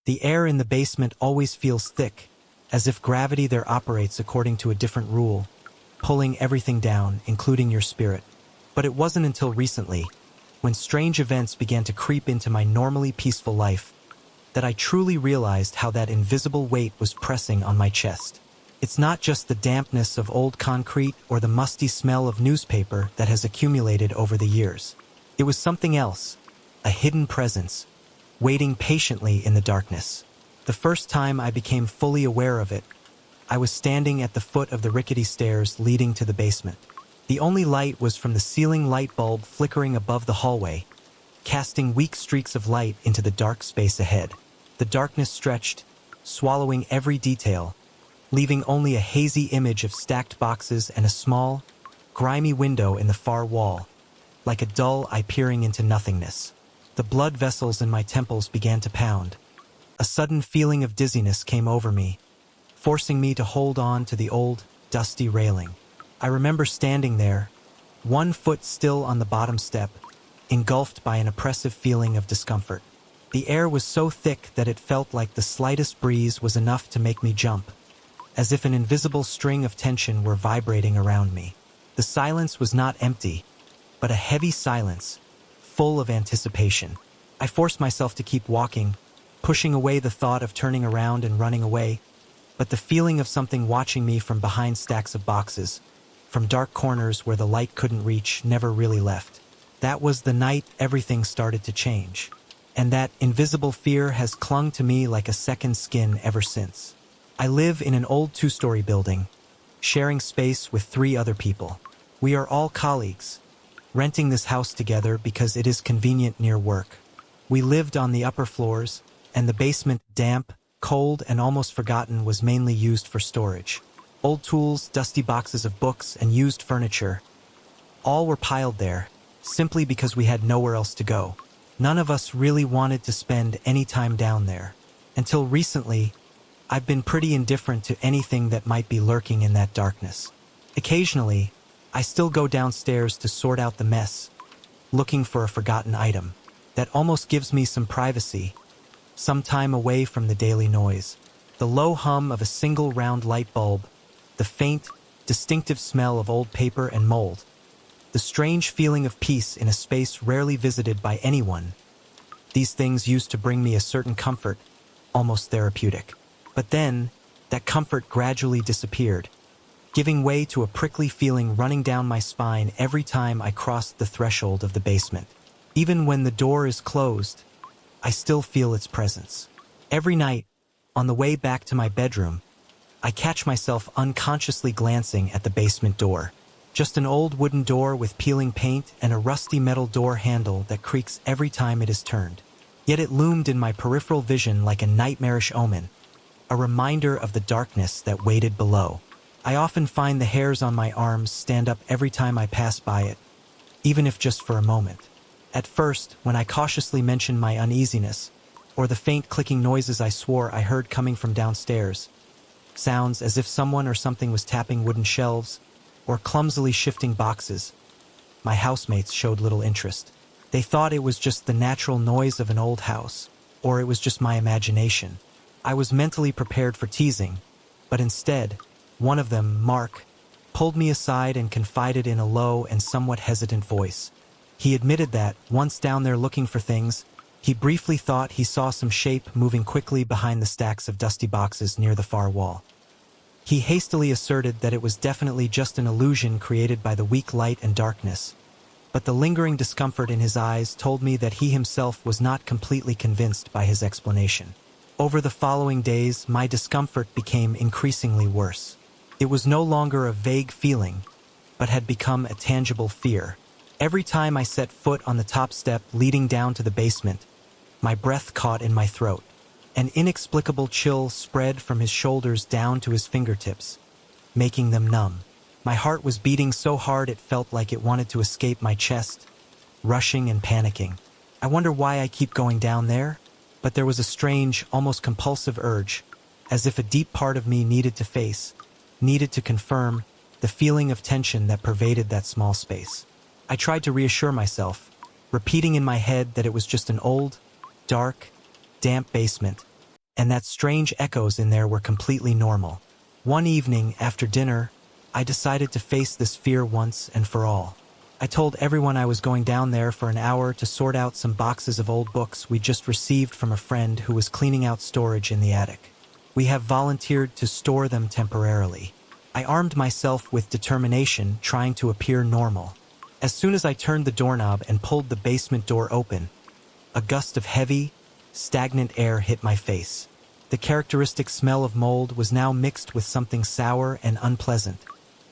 The air in the basement always feels thick, as if gravity there operates according to a different rule, pulling everything down, including your spirit. But it wasn't until recently, when strange events began to creep into my normally peaceful life, that I truly realized how that invisible weight was pressing on my chest. It's not just the dampness of old concrete or the musty smell of newspaper that has accumulated over the years. It was something else, a hidden presence, waiting patiently in the darkness. The first time I became fully aware of it, I was standing at the foot of the rickety stairs leading to the basement. The only light was from the ceiling light bulb flickering above the hallway, casting weak streaks of light into the dark space ahead. The darkness stretched, swallowing every detail, leaving only a hazy image of stacked boxes and a small, grimy window in the far wall, like a dull eye peering into nothingness. The blood vessels in my temples began to pound. A sudden feeling of dizziness came over me, forcing me to hold on to the old, dusty railing. I remember standing there, one foot still on the bottom step, engulfed by an oppressive feeling of discomfort. The air was so thick that it felt like the slightest breeze was enough to make me jump, as if an invisible string of tension were vibrating around me. The silence was not empty, but a heavy silence, full of anticipation. I forced myself to keep walking, pushing away the thought of turning around and running away, but the feeling of something watching me from behind stacks of boxes, from dark corners where the light couldn't reach, never really left. That was the night everything started to change, and that invisible fear has clung to me like a second skin ever since. I live in an old two-story building, sharing space with 3 other people. We are all colleagues, renting this house together because it is convenient near work. We lived on the upper floors, and the basement, damp, cold, and almost forgotten, was mainly used for storage. Old tools, dusty boxes of books, and used furniture, all were piled there, simply because we had nowhere else to go. None of us really wanted to spend any time down there. Until recently, I've been pretty indifferent to anything that might be lurking in that darkness. Occasionally, I still go downstairs to sort out the mess, looking for a forgotten item. That almost gives me some privacy, some time away from the daily noise. The low hum of a single round light bulb, the faint, distinctive smell of old paper and mold, the strange feeling of peace in a space rarely visited by anyone. These things used to bring me a certain comfort, almost therapeutic. But then, that comfort gradually disappeared, giving way to a prickly feeling running down my spine every time I crossed the threshold of the basement. Even when the door is closed, I still feel its presence. Every night, on the way back to my bedroom, I catch myself unconsciously glancing at the basement door. Just an old wooden door with peeling paint and a rusty metal door handle that creaks every time it is turned. Yet it loomed in my peripheral vision like a nightmarish omen, a reminder of the darkness that waited below. I often find the hairs on my arms stand up every time I pass by it, even if just for a moment. At first, when I cautiously mentioned my uneasiness, or the faint clicking noises I swore I heard coming from downstairs, sounds as if someone or something was tapping wooden shelves or clumsily shifting boxes, my housemates showed little interest. They thought it was just the natural noise of an old house, or it was just my imagination. I was mentally prepared for teasing, but instead, one of them, Mark, pulled me aside and confided in a low and somewhat hesitant voice. He admitted that, once down there looking for things, he briefly thought he saw some shape moving quickly behind the stacks of dusty boxes near the far wall. He hastily asserted that it was definitely just an illusion created by the weak light and darkness, but the lingering discomfort in his eyes told me that he himself was not completely convinced by his explanation. Over the following days, my discomfort became increasingly worse. It was no longer a vague feeling, but had become a tangible fear. Every time I set foot on the top step leading down to the basement, my breath caught in my throat. An inexplicable chill spread from his shoulders down to his fingertips, making them numb. My heart was beating so hard it felt like it wanted to escape my chest, rushing and panicking. I wonder why I keep going down there, but there was a strange, almost compulsive urge, as if a deep part of me needed to confirm the feeling of tension that pervaded that small space. I tried to reassure myself, repeating in my head that it was just an old, dark, damp basement, and that strange echoes in there were completely normal. One evening, after dinner, I decided to face this fear once and for all. I told everyone I was going down there for an hour to sort out some boxes of old books we just received from a friend who was cleaning out storage in the attic. We have volunteered to store them temporarily. I armed myself with determination, trying to appear normal. As soon as I turned the doorknob and pulled the basement door open, a gust of heavy, stagnant air hit my face. The characteristic smell of mold was now mixed with something sour and unpleasant,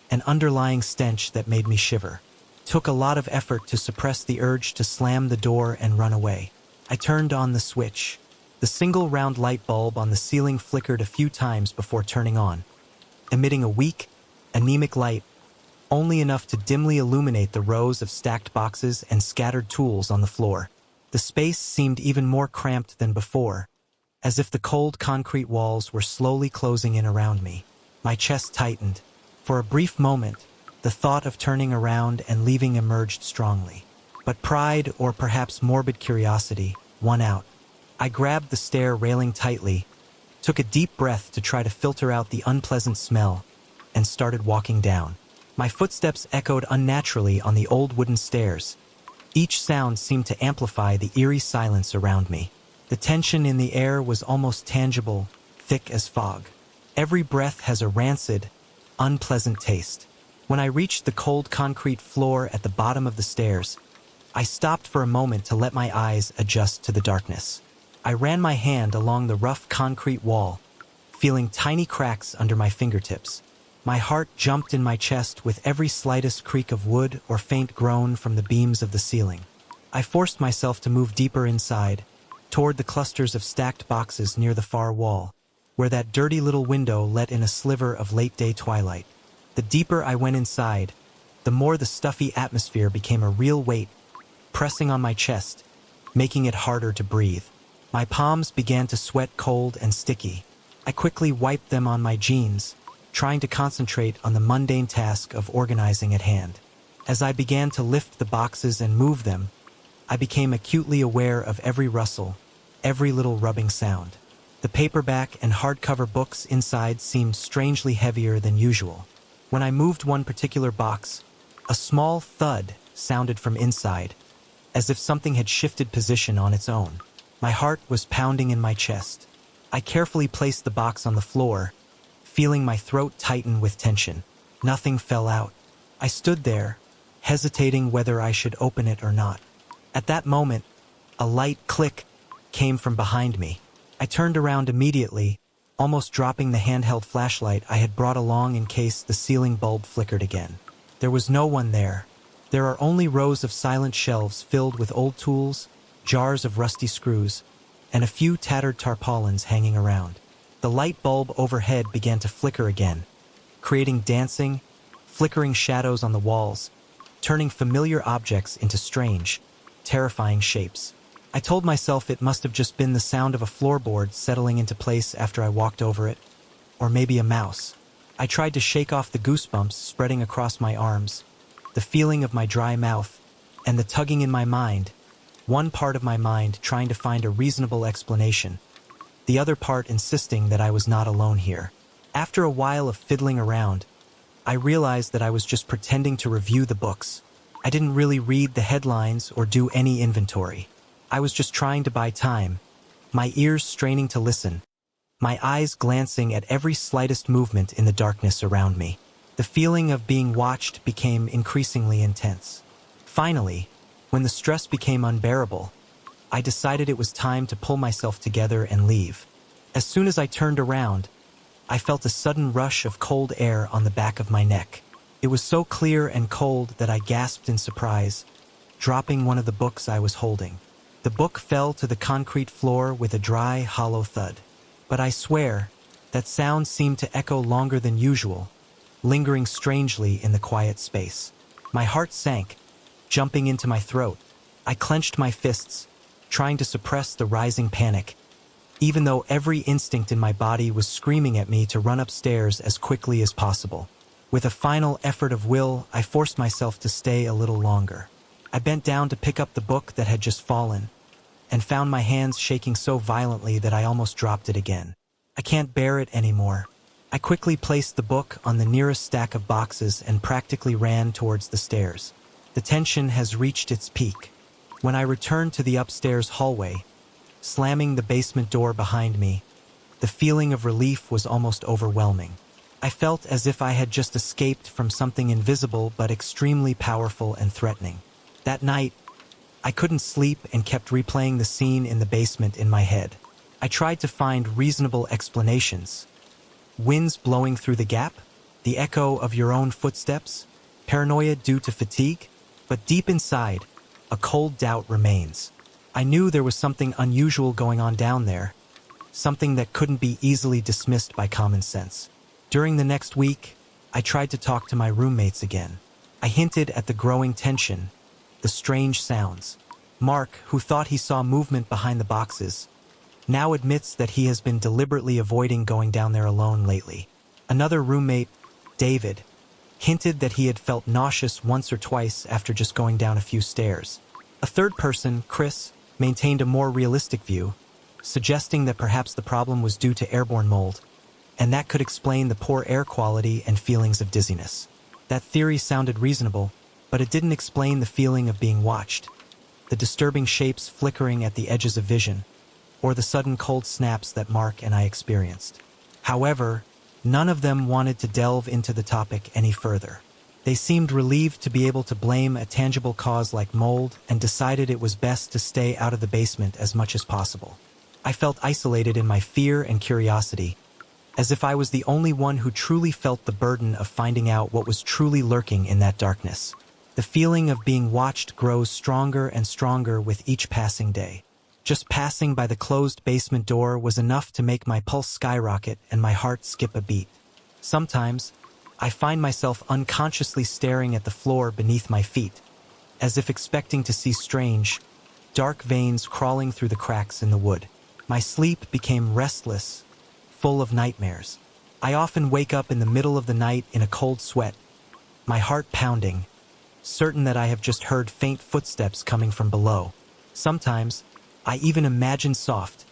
an underlying stench that made me shiver. It took a lot of effort to suppress the urge to slam the door and run away. I turned on the switch. The single round light bulb on the ceiling flickered a few times before turning on, emitting a weak, anemic light, only enough to dimly illuminate the rows of stacked boxes and scattered tools on the floor. The space seemed even more cramped than before, as if the cold concrete walls were slowly closing in around me. My chest tightened. For a brief moment, the thought of turning around and leaving emerged strongly. But pride, or perhaps morbid curiosity, won out. I grabbed the stair railing tightly, took a deep breath to try to filter out the unpleasant smell, and started walking down. My footsteps echoed unnaturally on the old wooden stairs. Each sound seemed to amplify the eerie silence around me. The tension in the air was almost tangible, thick as fog. Every breath has a rancid, unpleasant taste. When I reached the cold concrete floor at the bottom of the stairs, I stopped for a moment to let my eyes adjust to the darkness. I ran my hand along the rough concrete wall, feeling tiny cracks under my fingertips. My heart jumped in my chest with every slightest creak of wood or faint groan from the beams of the ceiling. I forced myself to move deeper inside, toward the clusters of stacked boxes near the far wall, where that dirty little window let in a sliver of late-day twilight. The deeper I went inside, the more the stuffy atmosphere became a real weight, pressing on my chest, making it harder to breathe. My palms began to sweat cold and sticky. I quickly wiped them on my jeans, trying to concentrate on the mundane task of organizing at hand. As I began to lift the boxes and move them, I became acutely aware of every rustle, every little rubbing sound. The paperback and hardcover books inside seemed strangely heavier than usual. When I moved one particular box, a small thud sounded from inside, as if something had shifted position on its own. My heart was pounding in my chest. I carefully placed the box on the floor, feeling my throat tighten with tension. Nothing fell out. I stood there, hesitating whether I should open it or not. At that moment, a light click came from behind me. I turned around immediately, almost dropping the handheld flashlight I had brought along in case the ceiling bulb flickered again. There was no one there. There are only rows of silent shelves filled with old tools, jars of rusty screws, and a few tattered tarpaulins hanging around. The light bulb overhead began to flicker again, creating dancing, flickering shadows on the walls, turning familiar objects into strange, terrifying shapes. I told myself it must have just been the sound of a floorboard settling into place after I walked over it, or maybe a mouse. I tried to shake off the goosebumps spreading across my arms, the feeling of my dry mouth, and the tugging in my mind, one part of my mind trying to find a reasonable explanation, the other part insisting that I was not alone here. After a while of fiddling around, I realized that I was just pretending to review the books. I didn't really read the headlines or do any inventory. I was just trying to buy time, my ears straining to listen, my eyes glancing at every slightest movement in the darkness around me. The feeling of being watched became increasingly intense. Finally, when the stress became unbearable, I decided it was time to pull myself together and leave. As soon as I turned around, I felt a sudden rush of cold air on the back of my neck. It was so clear and cold that I gasped in surprise, dropping one of the books I was holding. The book fell to the concrete floor with a dry, hollow thud. But I swear, that sound seemed to echo longer than usual, lingering strangely in the quiet space. My heart sank, jumping into my throat. I clenched my fists, trying to suppress the rising panic, even though every instinct in my body was screaming at me to run upstairs as quickly as possible. With a final effort of will, I forced myself to stay a little longer. I bent down to pick up the book that had just fallen, and found my hands shaking so violently that I almost dropped it again. I can't bear it anymore. I quickly placed the book on the nearest stack of boxes and practically ran towards the stairs. The tension has reached its peak. When I returned to the upstairs hallway, slamming the basement door behind me, the feeling of relief was almost overwhelming. I felt as if I had just escaped from something invisible but extremely powerful and threatening. That night, I couldn't sleep and kept replaying the scene in the basement in my head. I tried to find reasonable explanations. Winds blowing through the gap? The echo of your own footsteps? Paranoia due to fatigue? But deep inside, a cold doubt remains. I knew there was something unusual going on down there, something that couldn't be easily dismissed by common sense. During the next week, I tried to talk to my roommates again. I hinted at the growing tension, the strange sounds. Mark, who thought he saw movement behind the boxes, now admits that he has been deliberately avoiding going down there alone lately. Another roommate, David, hinted that he had felt nauseous once or twice after just going down a few stairs. A third person, Chris, maintained a more realistic view, suggesting that perhaps the problem was due to airborne mold, and that could explain the poor air quality and feelings of dizziness. That theory sounded reasonable, but it didn't explain the feeling of being watched, the disturbing shapes flickering at the edges of vision, or the sudden cold snaps that Mark and I experienced. However, none of them wanted to delve into the topic any further. They seemed relieved to be able to blame a tangible cause like mold and decided it was best to stay out of the basement as much as possible. I felt isolated in my fear and curiosity, as if I was the only one who truly felt the burden of finding out what was truly lurking in that darkness. The feeling of being watched grows stronger and stronger with each passing day. Just passing by the closed basement door was enough to make my pulse skyrocket and my heart skip a beat. Sometimes, I find myself unconsciously staring at the floor beneath my feet, as if expecting to see strange, dark veins crawling through the cracks in the wood. My sleep became restless, full of nightmares. I often wake up in the middle of the night in a cold sweat, my heart pounding, certain that I have just heard faint footsteps coming from below. Sometimes, I even imagine soft,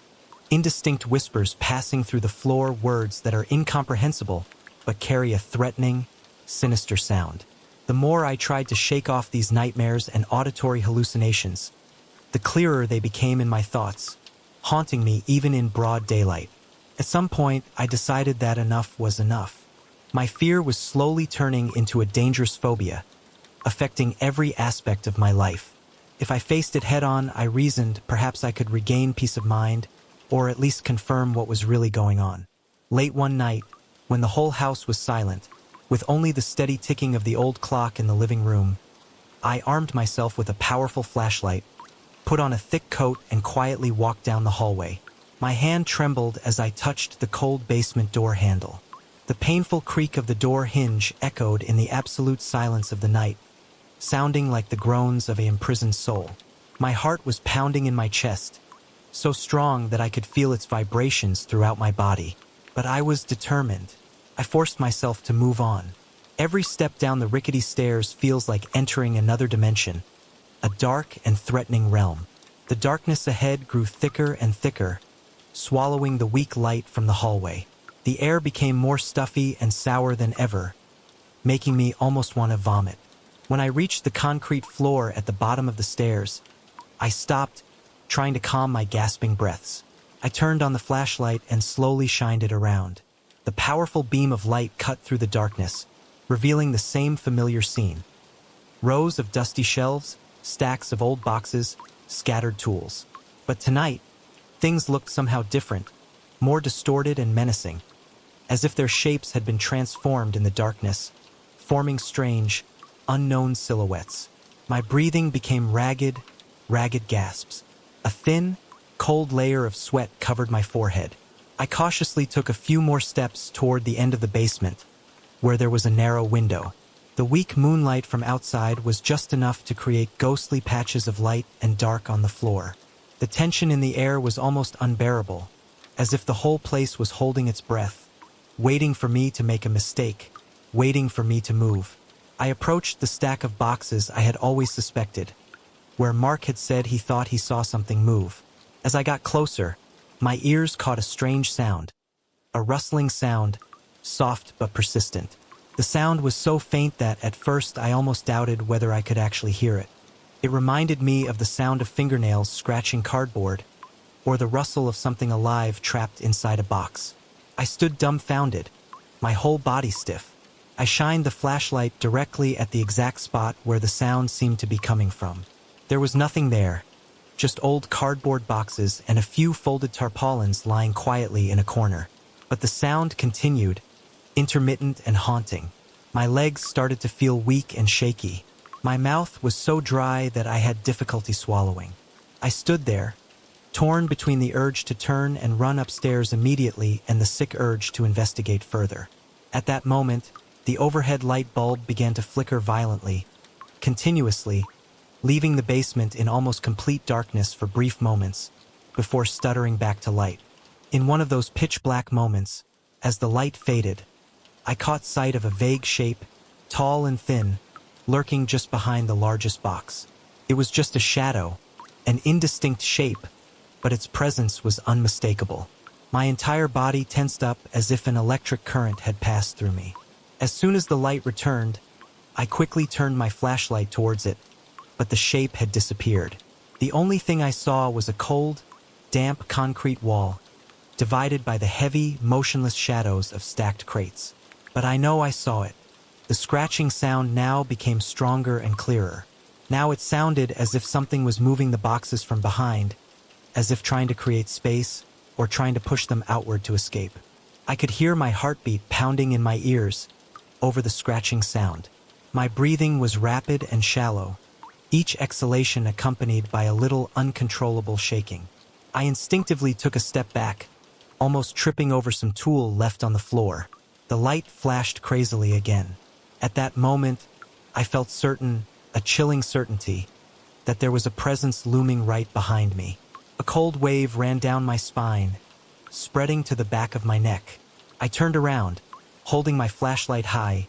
indistinct whispers passing through the floor, words that are incomprehensible but carry a threatening, sinister sound. The more I tried to shake off these nightmares and auditory hallucinations, the clearer they became in my thoughts, haunting me even in broad daylight. At some point, I decided that enough was enough. My fear was slowly turning into a dangerous phobia, affecting every aspect of my life. If I faced it head-on, I reasoned perhaps I could regain peace of mind, or at least confirm what was really going on. Late one night, when the whole house was silent, with only the steady ticking of the old clock in the living room, I armed myself with a powerful flashlight, put on a thick coat, and quietly walked down the hallway. My hand trembled as I touched the cold basement door handle. The painful creak of the door hinge echoed in the absolute silence of the night, sounding like the groans of an imprisoned soul. My heart was pounding in my chest, so strong that I could feel its vibrations throughout my body. But I was determined. I forced myself to move on. Every step down the rickety stairs feels like entering another dimension, a dark and threatening realm. The darkness ahead grew thicker and thicker, swallowing the weak light from the hallway. The air became more stuffy and sour than ever, making me almost want to vomit. When I reached the concrete floor at the bottom of the stairs, I stopped, trying to calm my gasping breaths. I turned on the flashlight and slowly shined it around. The powerful beam of light cut through the darkness, revealing the same familiar scene. Rows of dusty shelves, stacks of old boxes, scattered tools. But tonight, things looked somehow different, more distorted and menacing, as if their shapes had been transformed in the darkness, forming strange, unknown silhouettes. My breathing became ragged gasps. A thin, cold layer of sweat covered my forehead. I cautiously took a few more steps toward the end of the basement, where there was a narrow window. The weak moonlight from outside was just enough to create ghostly patches of light and dark on the floor. The tension in the air was almost unbearable, as if the whole place was holding its breath, waiting for me to make a mistake, waiting for me to move. I approached the stack of boxes I had always suspected, where Mark had said he thought he saw something move. As I got closer, my ears caught a strange sound. A rustling sound, soft but persistent. The sound was so faint that, at first, I almost doubted whether I could actually hear it. It reminded me of the sound of fingernails scratching cardboard, or the rustle of something alive trapped inside a box. I stood dumbfounded, my whole body stiff. I shined the flashlight directly at the exact spot where the sound seemed to be coming from. There was nothing there, just old cardboard boxes and a few folded tarpaulins lying quietly in a corner. But the sound continued, intermittent and haunting. My legs started to feel weak and shaky. My mouth was so dry that I had difficulty swallowing. I stood there, torn between the urge to turn and run upstairs immediately and the sick urge to investigate further. At that moment, the overhead light bulb began to flicker violently, continuously, leaving the basement in almost complete darkness for brief moments, before stuttering back to light. In one of those pitch-black moments, as the light faded, I caught sight of a vague shape, tall and thin, lurking just behind the largest box. It was just a shadow, an indistinct shape, but its presence was unmistakable. My entire body tensed up as if an electric current had passed through me. As soon as the light returned, I quickly turned my flashlight towards it, but the shape had disappeared. The only thing I saw was a cold, damp concrete wall, divided by the heavy, motionless shadows of stacked crates. But I know I saw it. The scratching sound now became stronger and clearer. Now it sounded as if something was moving the boxes from behind, as if trying to create space or trying to push them outward to escape. I could hear my heartbeat pounding in my ears over the scratching sound. My breathing was rapid and shallow, each exhalation accompanied by a little uncontrollable shaking. I instinctively took a step back, almost tripping over some tool left on the floor. The light flashed crazily again. At that moment, I felt certain, a chilling certainty, that there was a presence looming right behind me. A cold wave ran down my spine, spreading to the back of my neck. I turned around, holding my flashlight high,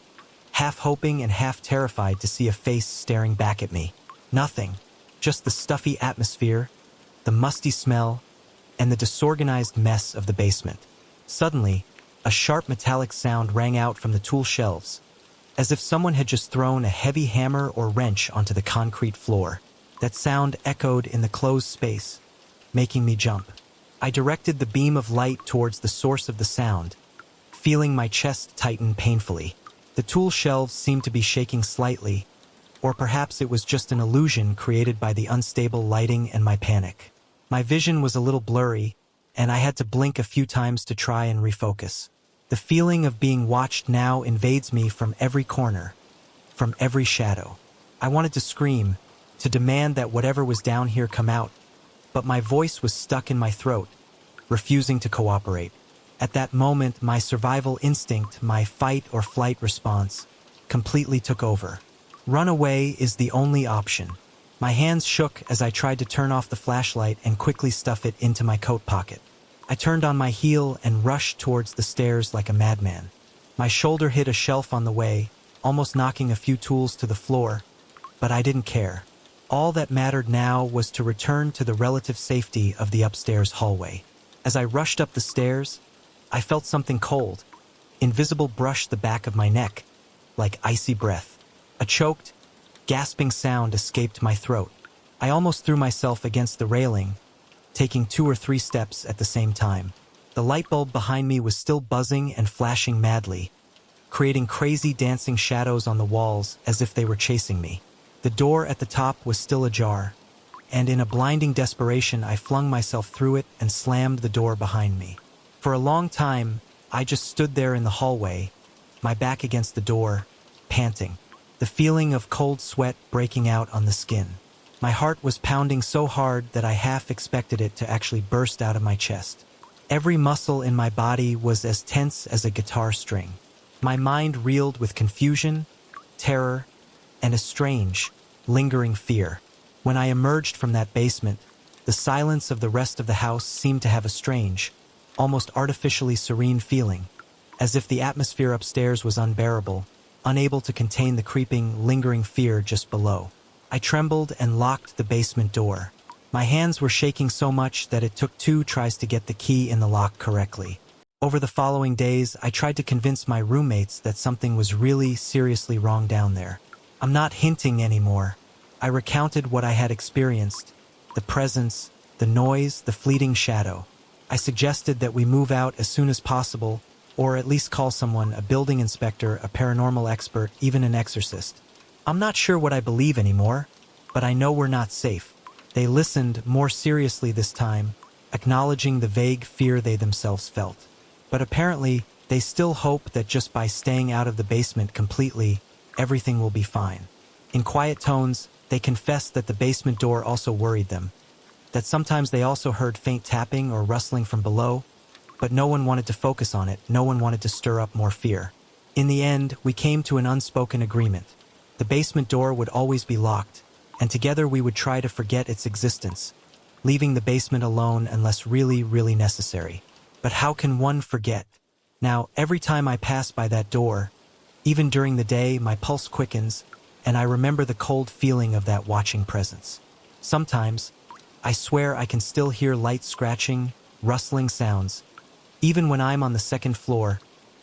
half hoping and half terrified to see a face staring back at me. Nothing, just the stuffy atmosphere, the musty smell, and the disorganized mess of the basement. Suddenly, a sharp metallic sound rang out from the tool shelves, as if someone had just thrown a heavy hammer or wrench onto the concrete floor. That sound echoed in the closed space, making me jump. I directed the beam of light towards the source of the sound, feeling my chest tighten painfully. The tool shelves seemed to be shaking slightly, or perhaps it was just an illusion created by the unstable lighting and my panic. My vision was a little blurry, and I had to blink a few times to try and refocus. The feeling of being watched now invades me from every corner, from every shadow. I wanted to scream, to demand that whatever was down here come out, but my voice was stuck in my throat, refusing to cooperate. At that moment, my survival instinct, my fight or flight response, completely took over. Run away is the only option. My hands shook as I tried to turn off the flashlight and quickly stuff it into my coat pocket. I turned on my heel and rushed towards the stairs like a madman. My shoulder hit a shelf on the way, almost knocking a few tools to the floor, but I didn't care. All that mattered now was to return to the relative safety of the upstairs hallway. As I rushed up the stairs, I felt something cold, invisible brush the back of my neck, like icy breath. A choked, gasping sound escaped my throat. I almost threw myself against the railing, taking 2 or 3 steps at the same time. The light bulb behind me was still buzzing and flashing madly, creating crazy dancing shadows on the walls as if they were chasing me. The door at the top was still ajar, and in a blinding desperation I flung myself through it and slammed the door behind me. For a long time, I just stood there in the hallway, my back against the door, panting, the feeling of cold sweat breaking out on the skin. My heart was pounding so hard that I half expected it to actually burst out of my chest. Every muscle in my body was as tense as a guitar string. My mind reeled with confusion, terror, and a strange, lingering fear. When I emerged from that basement, the silence of the rest of the house seemed to have a strange, almost artificially serene feeling, as if the atmosphere upstairs was unbearable, unable to contain the creeping, lingering fear just below. I trembled and locked the basement door, My hands were shaking so much that it took 2 tries to get the key in the lock correctly. Over the following days, I tried to convince my roommates that something was really seriously wrong down there. I'm not hinting anymore. I recounted what I had experienced, the presence, the noise, the fleeting shadow. I suggested that we move out as soon as possible, or at least call someone, a building inspector, a paranormal expert, even an exorcist. I'm not sure what I believe anymore, but I know we're not safe. They listened more seriously this time, acknowledging the vague fear they themselves felt. But apparently, they still hope that just by staying out of the basement completely, everything will be fine. In quiet tones, they confessed that the basement door also worried them, that sometimes they also heard faint tapping or rustling from below, but no one wanted to focus on it, no one wanted to stir up more fear. In the end, we came to an unspoken agreement. The basement door would always be locked, and together we would try to forget its existence, leaving the basement alone unless really necessary. But how can one forget? Now, every time I pass by that door, even during the day, my pulse quickens, and I remember the cold feeling of that watching presence. Sometimes, I swear I can still hear light scratching, rustling sounds, even when I'm on the second floor,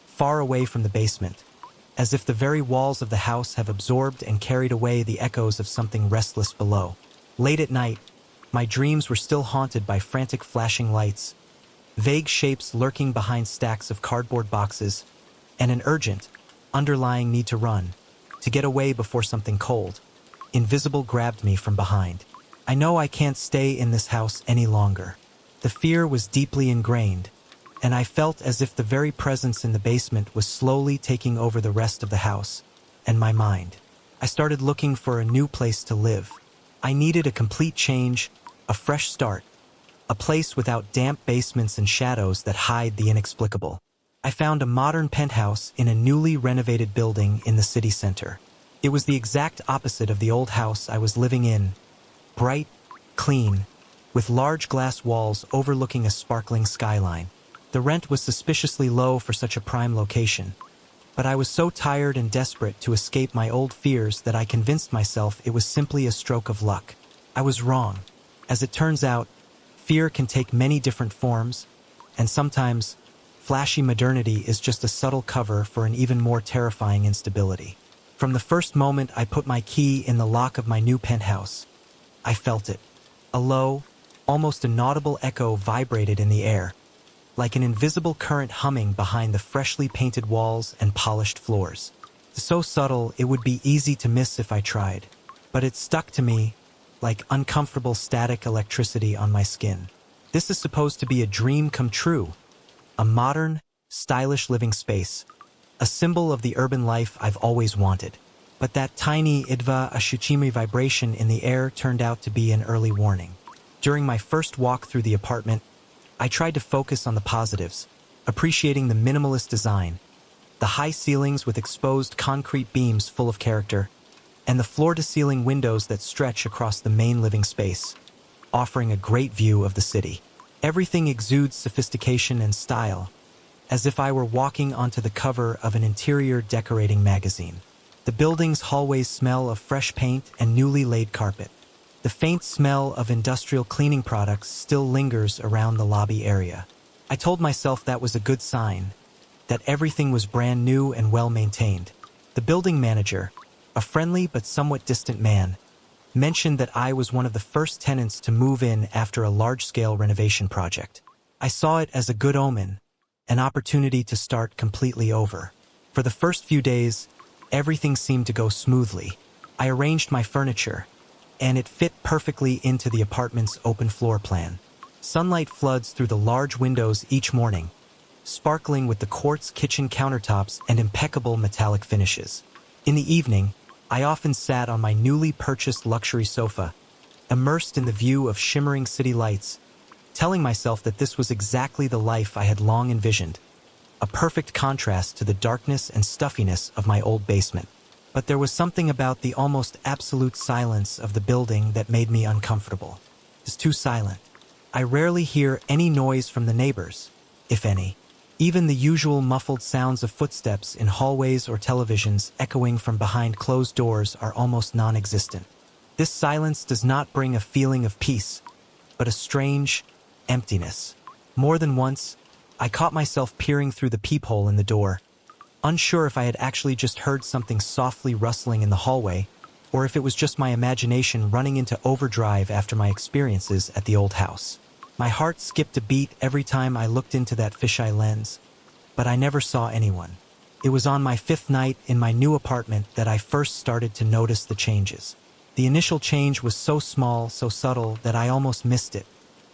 far away from the basement, as if the very walls of the house have absorbed and carried away the echoes of something restless below. Late at night, my dreams were still haunted by frantic flashing lights, vague shapes lurking behind stacks of cardboard boxes, and an urgent, underlying need to run, to get away before something cold, invisible grabbed me from behind. I know I can't stay in this house any longer. The fear was deeply ingrained, and I felt as if the very presence in the basement was slowly taking over the rest of the house and my mind. I started looking for a new place to live. I needed a complete change, a fresh start, a place without damp basements and shadows that hide the inexplicable. I found a modern penthouse in a newly renovated building in the city center. It was the exact opposite of the old house I was living in, bright, clean, with large glass walls overlooking a sparkling skyline. The rent was suspiciously low for such a prime location, but I was so tired and desperate to escape my old fears that I convinced myself it was simply a stroke of luck. I was wrong. As it turns out, fear can take many different forms, and sometimes, flashy modernity is just a subtle cover for an even more terrifying instability. From the first moment I put my key in the lock of my new penthouse, I felt it. A low, almost inaudible echo vibrated in the air, like an invisible current humming behind the freshly painted walls and polished floors. So subtle it would be easy to miss if I tried, but it stuck to me like uncomfortable static electricity on my skin. This is supposed to be a dream come true, a modern, stylish living space, a symbol of the urban life I've always wanted. But that tiny idva ashuchimi vibration in the air turned out to be an early warning. During my first walk through the apartment, I tried to focus on the positives, appreciating the minimalist design, the high ceilings with exposed concrete beams full of character, and the floor-to-ceiling windows that stretch across the main living space, offering a great view of the city. Everything exudes sophistication and style, as if I were walking onto the cover of an interior decorating magazine. The building's hallways smell of fresh paint and newly laid carpet. The faint smell of industrial cleaning products still lingers around the lobby area. I told myself that was a good sign, that everything was brand new and well-maintained. The building manager, a friendly but somewhat distant man, mentioned that I was one of the first tenants to move in after a large-scale renovation project. I saw it as a good omen, an opportunity to start completely over. For the first few days, everything seemed to go smoothly. I arranged my furniture, and it fit perfectly into the apartment's open floor plan. Sunlight floods through the large windows each morning, sparkling with the quartz kitchen countertops and impeccable metallic finishes. In the evening, I often sat on my newly purchased luxury sofa, immersed in the view of shimmering city lights, telling myself that this was exactly the life I had long envisioned, a perfect contrast to the darkness and stuffiness of my old basement. But there was something about the almost absolute silence of the building that made me uncomfortable. It's too silent. I rarely hear any noise from the neighbors, if any. Even the usual muffled sounds of footsteps in hallways or televisions echoing from behind closed doors are almost non-existent. This silence does not bring a feeling of peace, but a strange emptiness. More than once, I caught myself peering through the peephole in the door, unsure if I had actually just heard something softly rustling in the hallway, or if it was just my imagination running into overdrive after my experiences at the old house. My heart skipped a beat every time I looked into that fisheye lens, but I never saw anyone. It was on my 5th night in my new apartment that I first started to notice the changes. The initial change was so small, so subtle, that I almost missed it.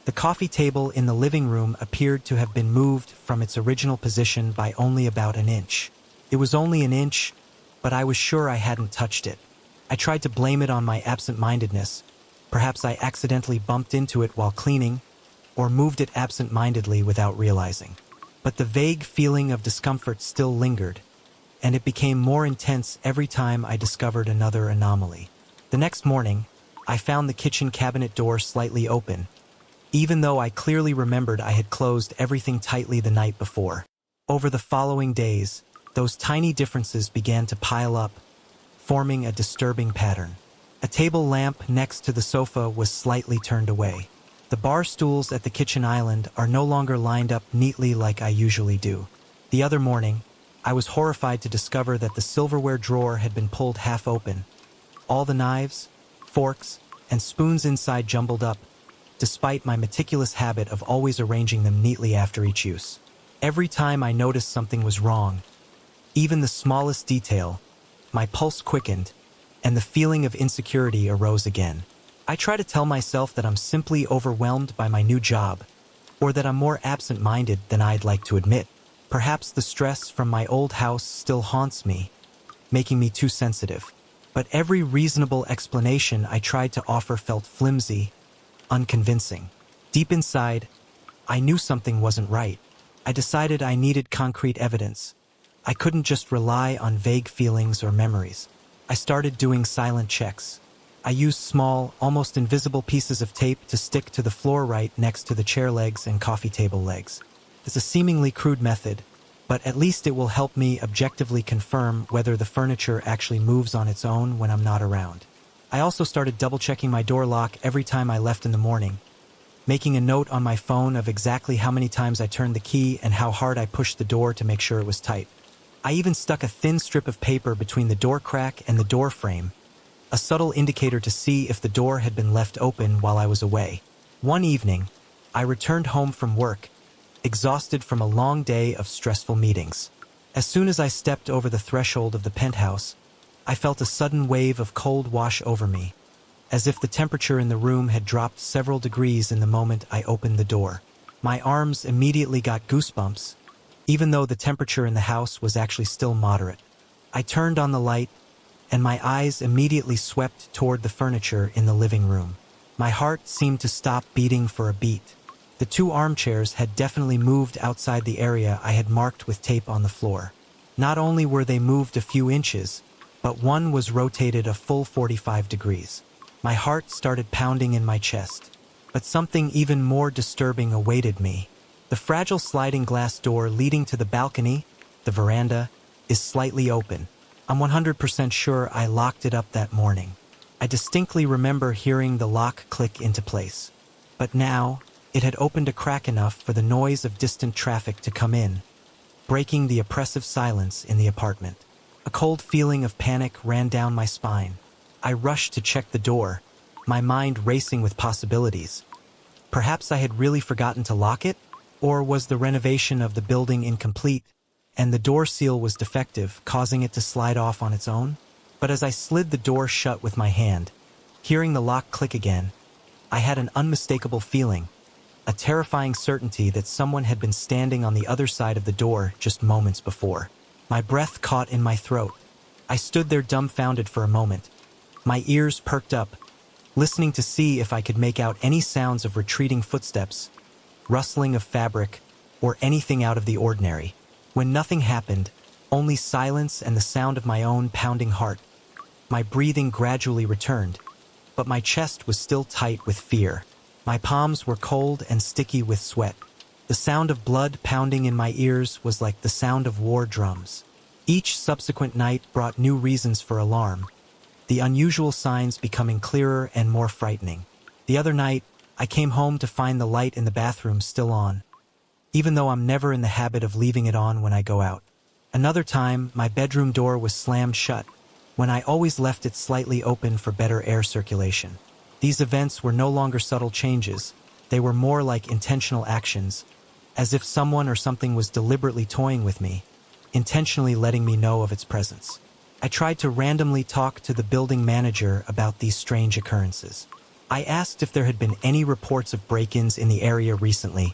The coffee table in the living room appeared to have been moved from its original position by only about an inch. It was only an inch, but I was sure I hadn't touched it. I tried to blame it on my absent-mindedness. Perhaps I accidentally bumped into it while cleaning, or moved it absent-mindedly without realizing. But the vague feeling of discomfort still lingered, and it became more intense every time I discovered another anomaly. The next morning, I found the kitchen cabinet door slightly open, even though I clearly remembered I had closed everything tightly the night before. Over the following days, those tiny differences began to pile up, forming a disturbing pattern. A table lamp next to the sofa was slightly turned away. The bar stools at the kitchen island are no longer lined up neatly like I usually do. The other morning, I was horrified to discover that the silverware drawer had been pulled half open. All the knives, forks, and spoons inside jumbled up, despite my meticulous habit of always arranging them neatly after each use. Every time I noticed something was wrong, even the smallest detail, my pulse quickened, and the feeling of insecurity arose again. I try to tell myself that I'm simply overwhelmed by my new job, or that I'm more absent-minded than I'd like to admit. Perhaps the stress from my old house still haunts me, making me too sensitive. But every reasonable explanation I tried to offer felt flimsy, unconvincing. Deep inside, I knew something wasn't right. I decided I needed concrete evidence. I couldn't just rely on vague feelings or memories. I started doing silent checks. I used small, almost invisible pieces of tape to stick to the floor right next to the chair legs and coffee table legs. It's a seemingly crude method, but at least it will help me objectively confirm whether the furniture actually moves on its own when I'm not around. I also started double-checking my door lock every time I left in the morning, making a note on my phone of exactly how many times I turned the key and how hard I pushed the door to make sure it was tight. I even stuck a thin strip of paper between the door crack and the door frame, a subtle indicator to see if the door had been left open while I was away. One evening, I returned home from work, exhausted from a long day of stressful meetings. As soon as I stepped over the threshold of the penthouse, I felt a sudden wave of cold wash over me, as if the temperature in the room had dropped several degrees in the moment I opened the door. My arms immediately got goosebumps, even though the temperature in the house was actually still moderate. I turned on the light, and my eyes immediately swept toward the furniture in the living room. My heart seemed to stop beating for a beat. The 2 armchairs had definitely moved outside the area I had marked with tape on the floor. Not only were they moved a few inches, but one was rotated a full 45 degrees. My heart started pounding in my chest. But something even more disturbing awaited me. The fragile sliding glass door leading to the balcony, the veranda, is slightly open. I'm 100% sure I locked it up that morning. I distinctly remember hearing the lock click into place. But now, it had opened a crack enough for the noise of distant traffic to come in, breaking the oppressive silence in the apartment. A cold feeling of panic ran down my spine. I rushed to check the door, my mind racing with possibilities. Perhaps I had really forgotten to lock it? Or was the renovation of the building incomplete, and the door seal was defective, causing it to slide off on its own? But as I slid the door shut with my hand, hearing the lock click again, I had an unmistakable feeling, a terrifying certainty that someone had been standing on the other side of the door just moments before. My breath caught in my throat. I stood there dumbfounded for a moment, my ears perked up, listening to see if I could make out any sounds of retreating footsteps, rustling of fabric, or anything out of the ordinary. When nothing happened, only silence and the sound of my own pounding heart. My breathing gradually returned, but my chest was still tight with fear. My palms were cold and sticky with sweat. The sound of blood pounding in my ears was like the sound of war drums. Each subsequent night brought new reasons for alarm, the unusual signs becoming clearer and more frightening. The other night, I came home to find the light in the bathroom still on, even though I'm never in the habit of leaving it on when I go out. Another time, my bedroom door was slammed shut, when I always left it slightly open for better air circulation. These events were no longer subtle changes, they were more like intentional actions, as if someone or something was deliberately toying with me, intentionally letting me know of its presence. I tried to randomly talk to the building manager about these strange occurrences. I asked if there had been any reports of break-ins in the area recently,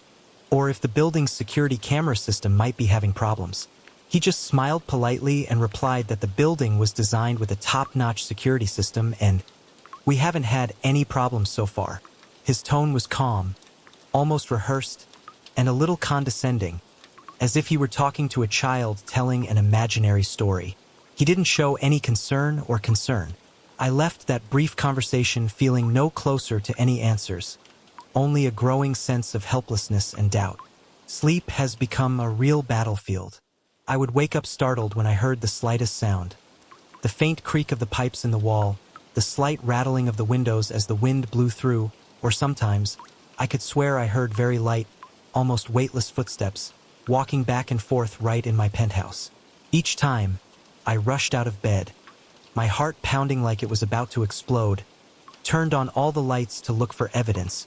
or if the building's security camera system might be having problems. He just smiled politely and replied that the building was designed with a top-notch security system and we haven't had any problems so far. His tone was calm, almost rehearsed, and a little condescending, as if he were talking to a child telling an imaginary story. He didn't show any concern or concern. I left that brief conversation feeling no closer to any answers, only a growing sense of helplessness and doubt. Sleep has become a real battlefield. I would wake up startled when I heard the slightest sound. The faint creak of the pipes in the wall, the slight rattling of the windows as the wind blew through, or sometimes, I could swear I heard very light, almost weightless footsteps, walking back and forth right in my penthouse. Each time, I rushed out of bed, my heart pounding like it was about to explode, turned on all the lights to look for evidence,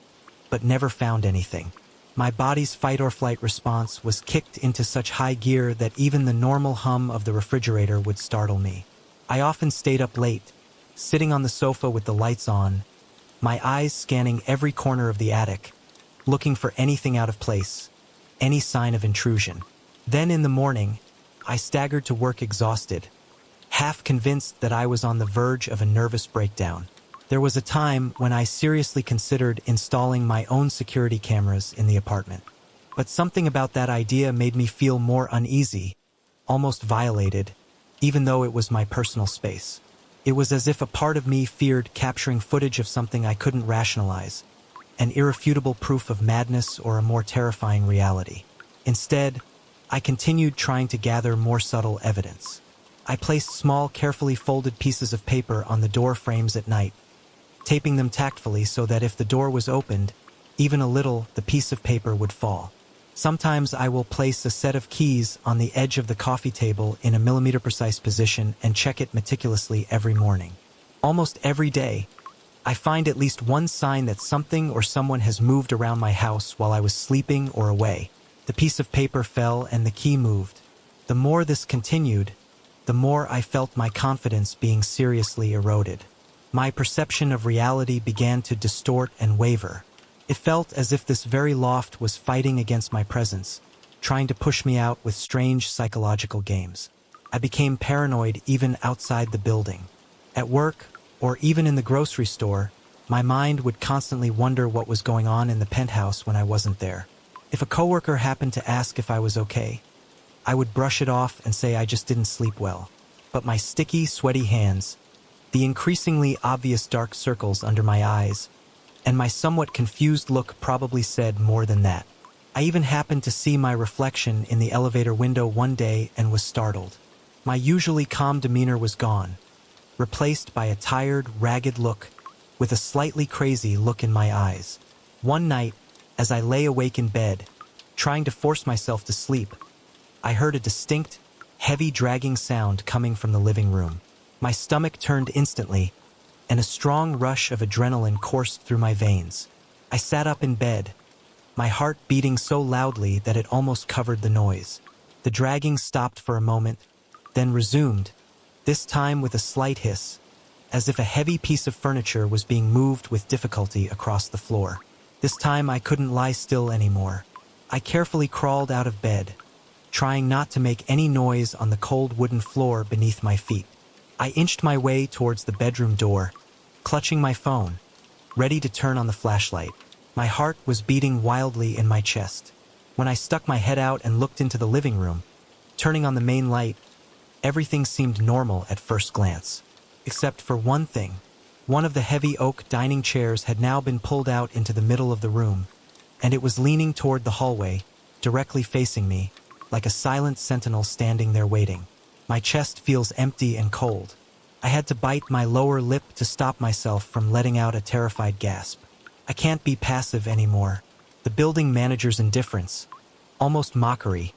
but never found anything. My body's fight-or-flight response was kicked into such high gear that even the normal hum of the refrigerator would startle me. I often stayed up late, sitting on the sofa with the lights on, my eyes scanning every corner of the attic, looking for anything out of place, any sign of intrusion. Then in the morning, I staggered to work exhausted, half convinced that I was on the verge of a nervous breakdown. There was a time when I seriously considered installing my own security cameras in the apartment. But something about that idea made me feel more uneasy, almost violated, even though it was my personal space. It was as if a part of me feared capturing footage of something I couldn't rationalize, an irrefutable proof of madness or a more terrifying reality. Instead, I continued trying to gather more subtle evidence. I placed small, carefully folded pieces of paper on the door frames at night, taping them tactfully so that if the door was opened, even a little, the piece of paper would fall. Sometimes I will place a set of keys on the edge of the coffee table in a millimeter-precise position and check it meticulously every morning. Almost every day, I find at least one sign that something or someone has moved around my house while I was sleeping or away. The piece of paper fell and the key moved. The more this continued, the more I felt my confidence being seriously eroded. My perception of reality began to distort and waver. It felt as if this very loft was fighting against my presence, trying to push me out with strange psychological games. I became paranoid even outside the building. At work, or even in the grocery store, my mind would constantly wonder what was going on in the penthouse when I wasn't there. If a coworker happened to ask if I was okay, I would brush it off and say I just didn't sleep well. But my sticky, sweaty hands, the increasingly obvious dark circles under my eyes, and my somewhat confused look probably said more than that. I even happened to see my reflection in the elevator window one day and was startled. My usually calm demeanor was gone, replaced by a tired, ragged look, with a slightly crazy look in my eyes. One night, as I lay awake in bed, trying to force myself to sleep, I heard a distinct, heavy dragging sound coming from the living room. My stomach turned instantly, and a strong rush of adrenaline coursed through my veins. I sat up in bed, my heart beating so loudly that it almost covered the noise. The dragging stopped for a moment, then resumed, this time with a slight hiss, as if a heavy piece of furniture was being moved with difficulty across the floor. This time I couldn't lie still anymore. I carefully crawled out of bed, trying not to make any noise on the cold wooden floor beneath my feet. I inched my way towards the bedroom door, clutching my phone, ready to turn on the flashlight. My heart was beating wildly in my chest. When I stuck my head out and looked into the living room, turning on the main light, everything seemed normal at first glance. Except for one thing. One of the heavy oak dining chairs had now been pulled out into the middle of the room, and it was leaning toward the hallway, directly facing me, like a silent sentinel standing there waiting. My chest feels empty and cold. I had to bite my lower lip to stop myself from letting out a terrified gasp. I can't be passive anymore. The building manager's indifference, almost mockery,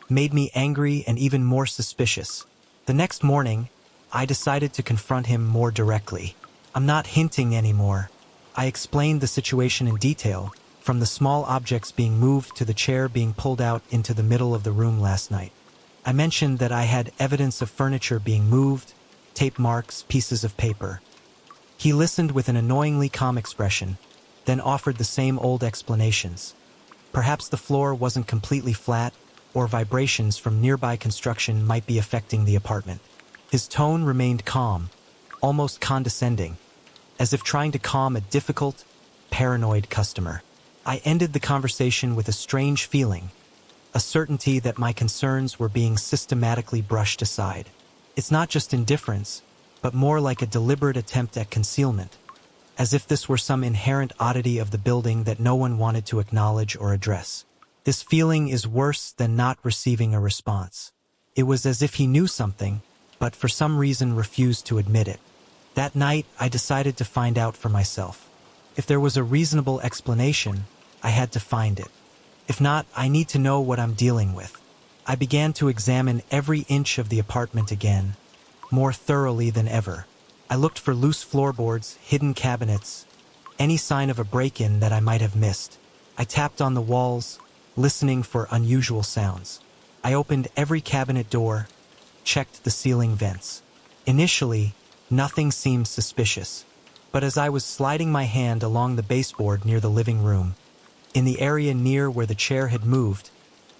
made me angry and even more suspicious. The next morning, I decided to confront him more directly. I'm not hinting anymore. I explained the situation in detail, from the small objects being moved to the chair being pulled out into the middle of the room last night. I mentioned that I had evidence of furniture being moved, tape marks, pieces of paper. He listened with an annoyingly calm expression, then offered the same old explanations. Perhaps the floor wasn't completely flat, or vibrations from nearby construction might be affecting the apartment. His tone remained calm, almost condescending, as if trying to calm a difficult, paranoid customer. I ended the conversation with a strange feeling, a certainty that my concerns were being systematically brushed aside. It's not just indifference, but more like a deliberate attempt at concealment, as if this were some inherent oddity of the building that no one wanted to acknowledge or address. This feeling is worse than not receiving a response. It was as if he knew something, but for some reason refused to admit it. That night, I decided to find out for myself. If there was a reasonable explanation, I had to find it. If not, I need to know what I'm dealing with. I began to examine every inch of the apartment again, more thoroughly than ever. I looked for loose floorboards, hidden cabinets, any sign of a break-in that I might have missed. I tapped on the walls, listening for unusual sounds. I opened every cabinet door, checked the ceiling vents. Initially, nothing seemed suspicious, but as I was sliding my hand along the baseboard near the living room, in the area near where the chair had moved,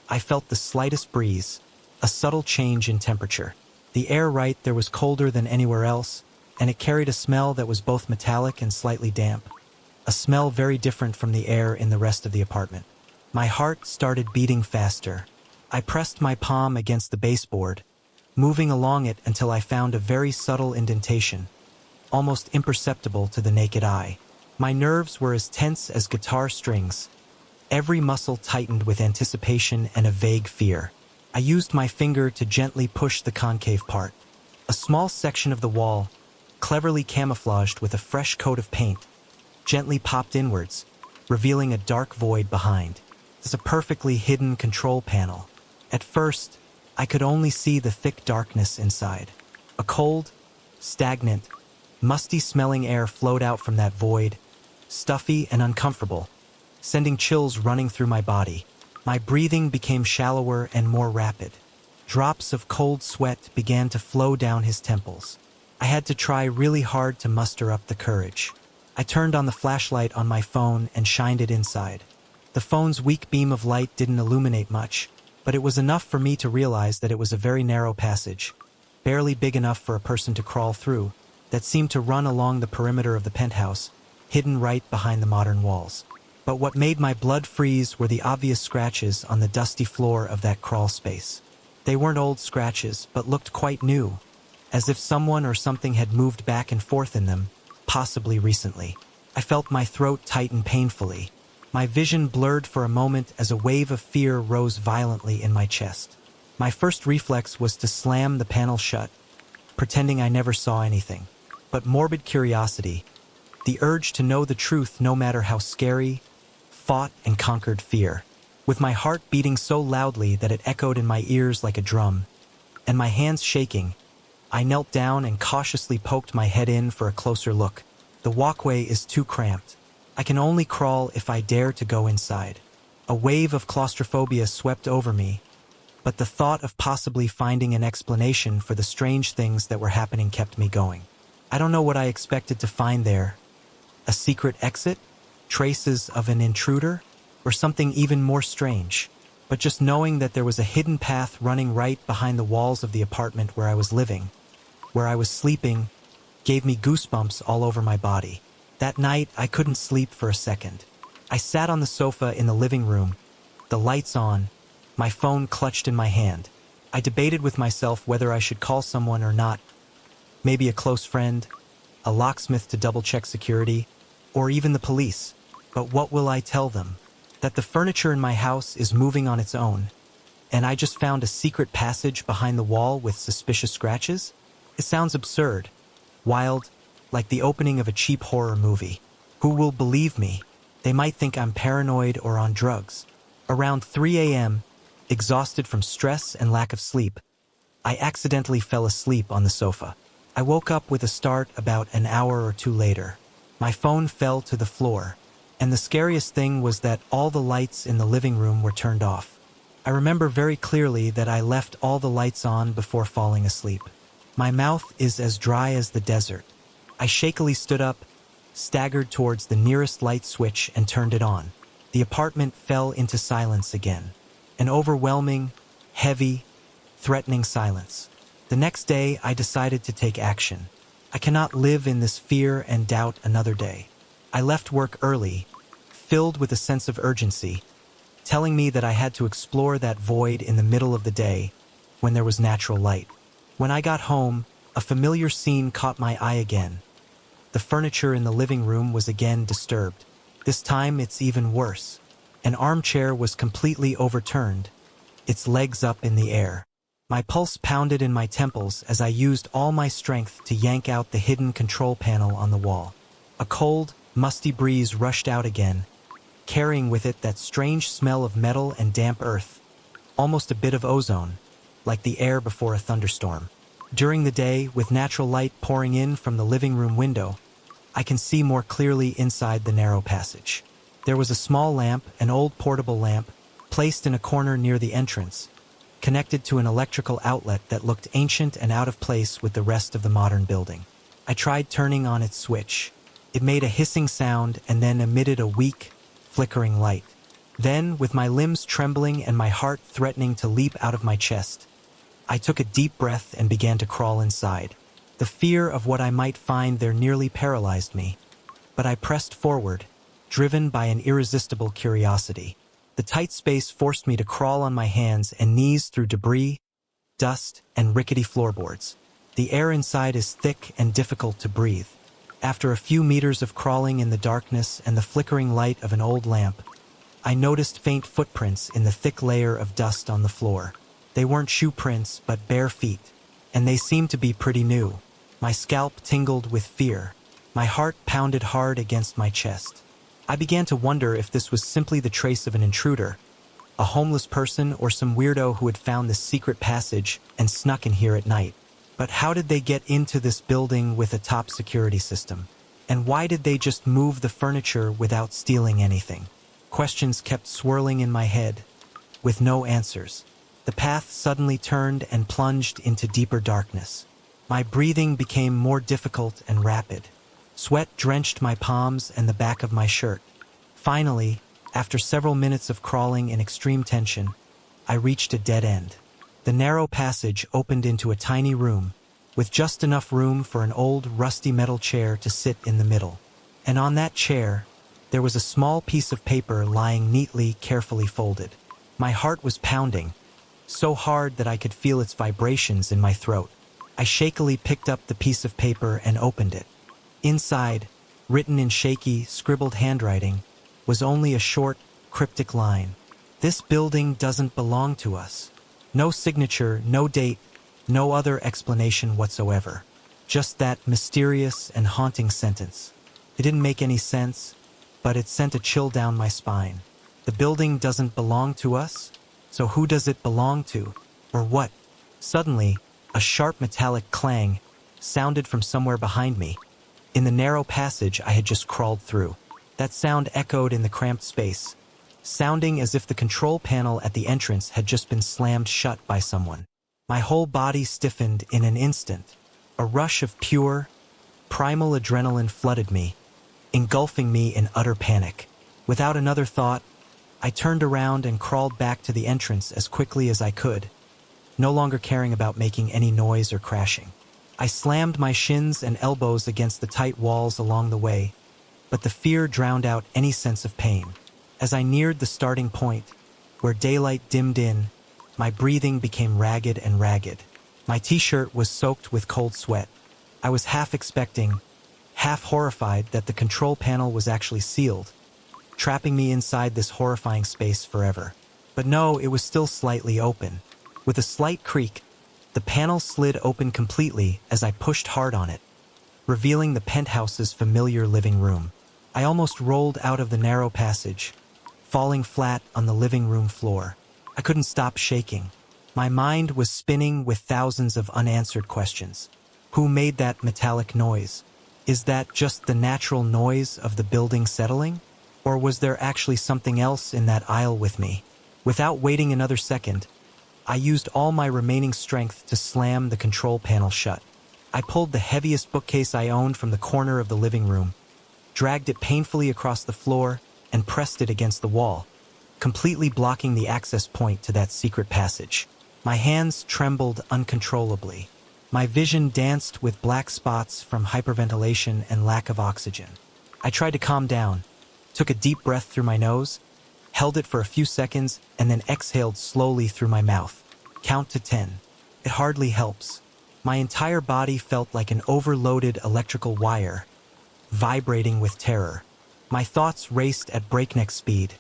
I felt the slightest breeze, a subtle change in temperature. The air right there was colder than anywhere else, and it carried a smell that was both metallic and slightly damp, a smell very different from the air in the rest of the apartment. My heart started beating faster. I pressed my palm against the baseboard, moving along it until I found a very subtle indentation, almost imperceptible to the naked eye. My nerves were as tense as guitar strings, every muscle tightened with anticipation and a vague fear. I used my finger to gently push the concave part. A small section of the wall, cleverly camouflaged with a fresh coat of paint, gently popped inwards, revealing a dark void behind. It's a perfectly hidden control panel. At first, I could only see the thick darkness inside. A cold, stagnant, musty-smelling air flowed out from that void, stuffy and uncomfortable, sending chills running through my body. My breathing became shallower and more rapid. Drops of cold sweat began to flow down his temples. I had to try really hard to muster up the courage. I turned on the flashlight on my phone and shined it inside. The phone's weak beam of light didn't illuminate much, but it was enough for me to realize that it was a very narrow passage, barely big enough for a person to crawl through, that seemed to run along the perimeter of the penthouse, hidden right behind the modern walls. But what made my blood freeze were the obvious scratches on the dusty floor of that crawl space. They weren't old scratches, but looked quite new, as if someone or something had moved back and forth in them, possibly recently. I felt my throat tighten painfully. My vision blurred for a moment as a wave of fear rose violently in my chest. My first reflex was to slam the panel shut, pretending I never saw anything. But morbid curiosity, the urge to know the truth no matter how scary, fought and conquered fear. With my heart beating so loudly that it echoed in my ears like a drum, and my hands shaking, I knelt down and cautiously poked my head in for a closer look. The walkway is too cramped. I can only crawl if I dare to go inside. A wave of claustrophobia swept over me, but the thought of possibly finding an explanation for the strange things that were happening kept me going. I don't know what I expected to find there. A secret exit? Traces of an intruder? Or something even more strange? But just knowing that there was a hidden path running right behind the walls of the apartment where I was living, where I was sleeping, gave me goosebumps all over my body. That night, I couldn't sleep for a second. I sat on the sofa in the living room, the lights on, my phone clutched in my hand. I debated with myself whether I should call someone or not. Maybe a close friend, a locksmith to double-check security, or even the police. But what will I tell them? That the furniture in my house is moving on its own, and I just found a secret passage behind the wall with suspicious scratches? It sounds absurd, wild, like the opening of a cheap horror movie. Who will believe me? They might think I'm paranoid or on drugs. Around 3 a.m., exhausted from stress and lack of sleep, I accidentally fell asleep on the sofa. I woke up with a start about an hour or two later. My phone fell to the floor, and the scariest thing was that all the lights in the living room were turned off. I remember very clearly that I left all the lights on before falling asleep. My mouth is as dry as the desert. I shakily stood up, staggered towards the nearest light switch and turned it on. The apartment fell into silence again. An overwhelming, heavy, threatening silence. The next day, I decided to take action. I cannot live in this fear and doubt another day. I left work early, filled with a sense of urgency, telling me that I had to explore that void in the middle of the day when there was natural light. When I got home, a familiar scene caught my eye again. The furniture in the living room was again disturbed. This time it's even worse. An armchair was completely overturned, its legs up in the air. My pulse pounded in my temples as I used all my strength to yank out the hidden control panel on the wall. A cold, musty breeze rushed out again, carrying with it that strange smell of metal and damp earth, almost a bit of ozone, like the air before a thunderstorm. During the day, with natural light pouring in from the living room window, I can see more clearly inside the narrow passage. There was a small lamp, an old portable lamp, placed in a corner near the entrance, connected to an electrical outlet that looked ancient and out of place with the rest of the modern building. I tried turning on its switch. It made a hissing sound and then emitted a weak, flickering light. Then, with my limbs trembling and my heart threatening to leap out of my chest, I took a deep breath and began to crawl inside. The fear of what I might find there nearly paralyzed me, but I pressed forward, driven by an irresistible curiosity. The tight space forced me to crawl on my hands and knees through debris, dust, and rickety floorboards. The air inside is thick and difficult to breathe. After a few meters of crawling in the darkness and the flickering light of an old lamp, I noticed faint footprints in the thick layer of dust on the floor. They weren't shoe prints, but bare feet, and they seemed to be pretty new. My scalp tingled with fear. My heart pounded hard against my chest. I began to wonder if this was simply the trace of an intruder, a homeless person or some weirdo who had found this secret passage and snuck in here at night. But how did they get into this building with a top security system? And why did they just move the furniture without stealing anything? Questions kept swirling in my head, with no answers. The path suddenly turned and plunged into deeper darkness. My breathing became more difficult and rapid. Sweat drenched my palms and the back of my shirt. Finally, after several minutes of crawling in extreme tension, I reached a dead end. The narrow passage opened into a tiny room, with just enough room for an old, rusty metal chair to sit in the middle. And on that chair, there was a small piece of paper lying neatly, carefully folded. My heart was pounding, so hard that I could feel its vibrations in my throat. I shakily picked up the piece of paper and opened it. Inside, written in shaky, scribbled handwriting, was only a short, cryptic line. "This building doesn't belong to us." No signature, no date, no other explanation whatsoever. Just that mysterious and haunting sentence. It didn't make any sense, but it sent a chill down my spine. The building doesn't belong to us? So who does it belong to? Or what? Suddenly, a sharp metallic clang sounded from somewhere behind me, in the narrow passage I had just crawled through. That sound echoed in the cramped space, sounding as if the control panel at the entrance had just been slammed shut by someone. My whole body stiffened in an instant. A rush of pure, primal adrenaline flooded me, engulfing me in utter panic. Without another thought, I turned around and crawled back to the entrance as quickly as I could, no longer caring about making any noise or crashing. I slammed my shins and elbows against the tight walls along the way, but the fear drowned out any sense of pain. As I neared the starting point, where daylight dimmed in, my breathing became ragged and ragged. My t-shirt was soaked with cold sweat. I was half expecting, half horrified that the control panel was actually sealed, trapping me inside this horrifying space forever. But no, it was still slightly open. With a slight creak, the panel slid open completely as I pushed hard on it, revealing the penthouse's familiar living room. I almost rolled out of the narrow passage, falling flat on the living room floor. I couldn't stop shaking. My mind was spinning with thousands of unanswered questions. Who made that metallic noise? Is that just the natural noise of the building settling? Or was there actually something else in that aisle with me? Without waiting another second, I used all my remaining strength to slam the control panel shut. I pulled the heaviest bookcase I owned from the corner of the living room, dragged it painfully across the floor, and pressed it against the wall, completely blocking the access point to that secret passage. My hands trembled uncontrollably. My vision danced with black spots from hyperventilation and lack of oxygen. I tried to calm down, took a deep breath through my nose, held it for a few seconds, and then exhaled slowly through my mouth. Count to 10. It hardly helps. My entire body felt like an overloaded electrical wire, vibrating with terror. My thoughts raced at breakneck speed.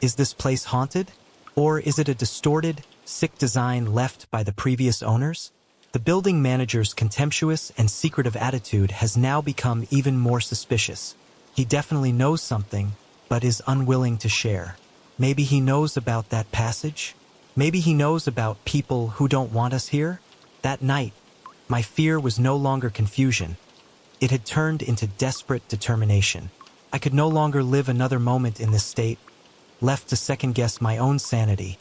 Is this place haunted? Or is it a distorted, sick design left by the previous owners? The building manager's contemptuous and secretive attitude has now become even more suspicious. He definitely knows something, but is unwilling to share. Maybe he knows about that passage? Maybe he knows about people who don't want us here? That night, my fear was no longer confusion. It had turned into desperate determination. I could no longer live another moment in this state, left to second-guess my own sanity,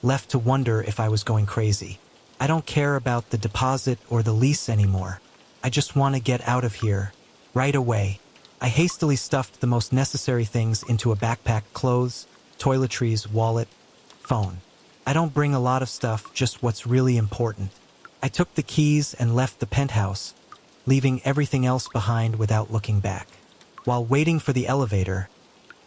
left to wonder if I was going crazy. I don't care about the deposit or the lease anymore. I just want to get out of here, right away. I hastily stuffed the most necessary things into a backpack: clothes, toiletries, wallet, phone. I don't bring a lot of stuff, just what's really important. I took the keys and left the penthouse, leaving everything else behind without looking back. While waiting for the elevator,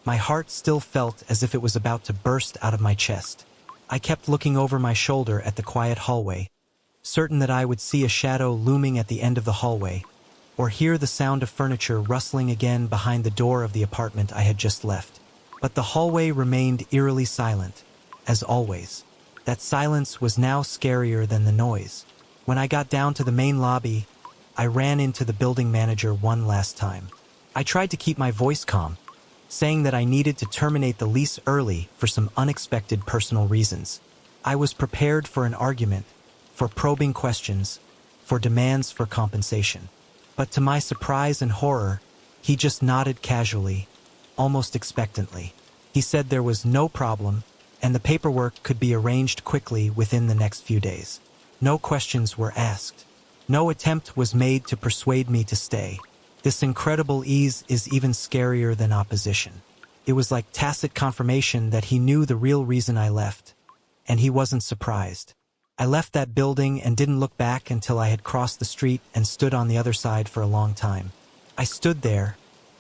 my heart still felt as if it was about to burst out of my chest. I kept looking over my shoulder at the quiet hallway, certain that I would see a shadow looming at the end of the hallway, or hear the sound of furniture rustling again behind the door of the apartment I had just left. But the hallway remained eerily silent, as always. That silence was now scarier than the noise. When I got down to the main lobby, I ran into the building manager one last time. I tried to keep my voice calm, saying that I needed to terminate the lease early for some unexpected personal reasons. I was prepared for an argument, for probing questions, for demands for compensation. But to my surprise and horror, he just nodded casually, almost expectantly. He said there was no problem, and the paperwork could be arranged quickly within the next few days. No questions were asked. No attempt was made to persuade me to stay. This incredible ease is even scarier than opposition. It was like tacit confirmation that he knew the real reason I left, and he wasn't surprised. I left that building and didn't look back until I had crossed the street and stood on the other side for a long time. I stood there,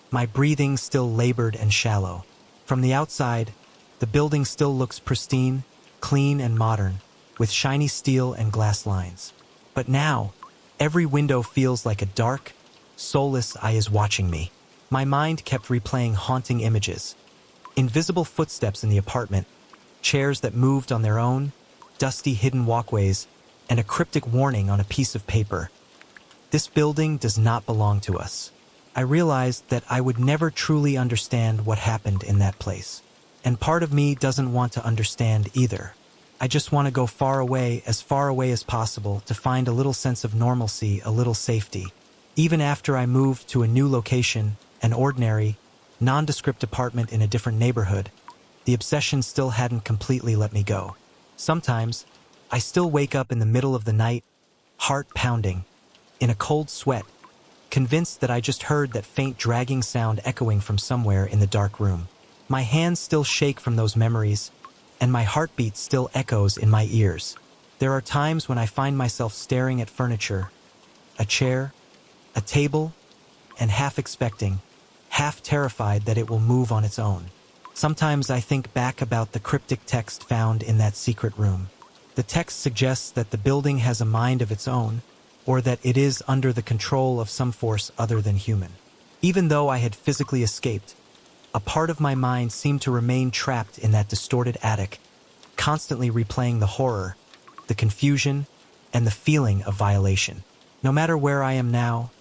my breathing still labored and shallow. From the outside, the building still looks pristine, clean and modern, with shiny steel and glass lines. But now, every window feels like a dark, soulless eye is watching me. My mind kept replaying haunting images. Invisible footsteps in the apartment, chairs that moved on their own, dusty hidden walkways, and a cryptic warning on a piece of paper. This building does not belong to us. I realized that I would never truly understand what happened in that place. And part of me doesn't want to understand either. I just want to go far away as possible, to find a little sense of normalcy, a little safety. Even after I moved to a new location, an ordinary, nondescript apartment in a different neighborhood, the obsession still hadn't completely let me go. Sometimes, I still wake up in the middle of the night, heart pounding, in a cold sweat, convinced that I just heard that faint dragging sound echoing from somewhere in the dark room. My hands still shake from those memories, and my heartbeat still echoes in my ears. There are times when I find myself staring at furniture, a chair, a table, and half expecting, half terrified that it will move on its own. Sometimes I think back about the cryptic text found in that secret room. The text suggests that the building has a mind of its own, or that it is under the control of some force other than human. Even though I had physically escaped, a part of my mind seemed to remain trapped in that distorted attic, constantly replaying the horror, the confusion, and the feeling of violation. No matter where I am now,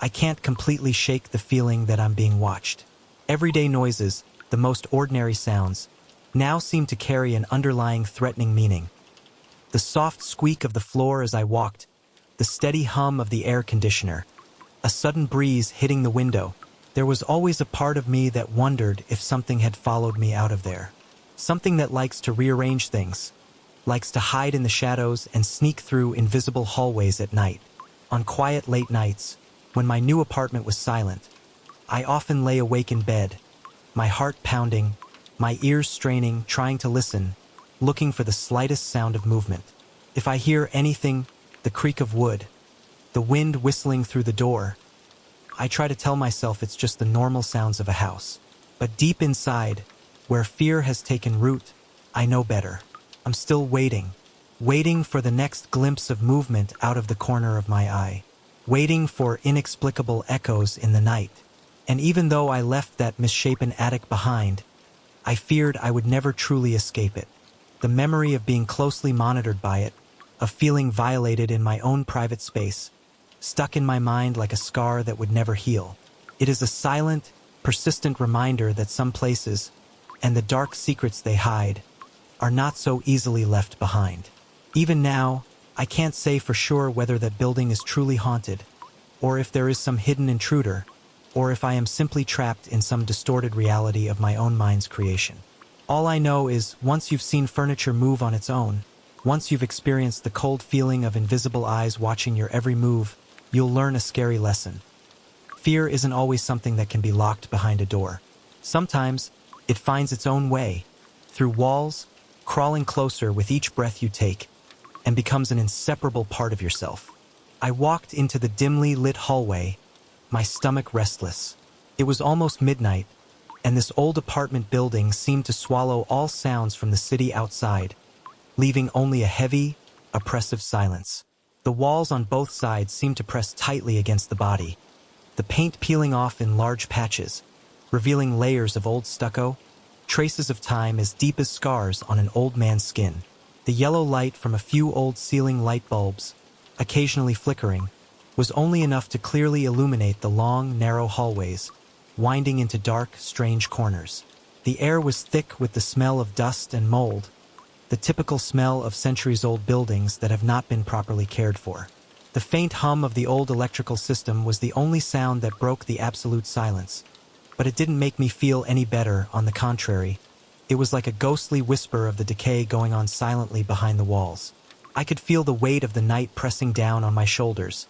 I can't completely shake the feeling that I'm being watched. Everyday noises, the most ordinary sounds, now seemed to carry an underlying threatening meaning. The soft squeak of the floor as I walked, the steady hum of the air conditioner, a sudden breeze hitting the window. There was always a part of me that wondered if something had followed me out of there. Something that likes to rearrange things, likes to hide in the shadows and sneak through invisible hallways at night. On quiet late nights, when my new apartment was silent, I often lay awake in bed, my heart pounding, my ears straining, trying to listen, looking for the slightest sound of movement. If I hear anything, the creak of wood, the wind whistling through the door, I try to tell myself it's just the normal sounds of a house. But deep inside, where fear has taken root, I know better. I'm still waiting for the next glimpse of movement out of the corner of my eye, waiting for inexplicable echoes in the night. And even though I left that misshapen attic behind, I feared I would never truly escape it. The memory of being closely monitored by it, of feeling violated in my own private space, stuck in my mind like a scar that would never heal. It is a silent, persistent reminder that some places, and the dark secrets they hide, are not so easily left behind. Even now, I can't say for sure whether that building is truly haunted, or if there is some hidden intruder, or if I am simply trapped in some distorted reality of my own mind's creation. All I know is, once you've seen furniture move on its own, once you've experienced the cold feeling of invisible eyes watching your every move, you'll learn a scary lesson. Fear isn't always something that can be locked behind a door. Sometimes, it finds its own way, through walls, crawling closer with each breath you take, and becomes an inseparable part of yourself. I walked into the dimly lit hallway, my stomach restless. It was almost midnight, and this old apartment building seemed to swallow all sounds from the city outside, leaving only a heavy, oppressive silence. The walls on both sides seemed to press tightly against the body, the paint peeling off in large patches, revealing layers of old stucco, traces of time as deep as scars on an old man's skin. The yellow light from a few old ceiling light bulbs, occasionally flickering, was only enough to clearly illuminate the long, narrow hallways, winding into dark, strange corners. The air was thick with the smell of dust and mold, the typical smell of centuries-old buildings that have not been properly cared for. The faint hum of the old electrical system was the only sound that broke the absolute silence, but it didn't make me feel any better. On the contrary, it was like a ghostly whisper of the decay going on silently behind the walls. I could feel the weight of the night pressing down on my shoulders,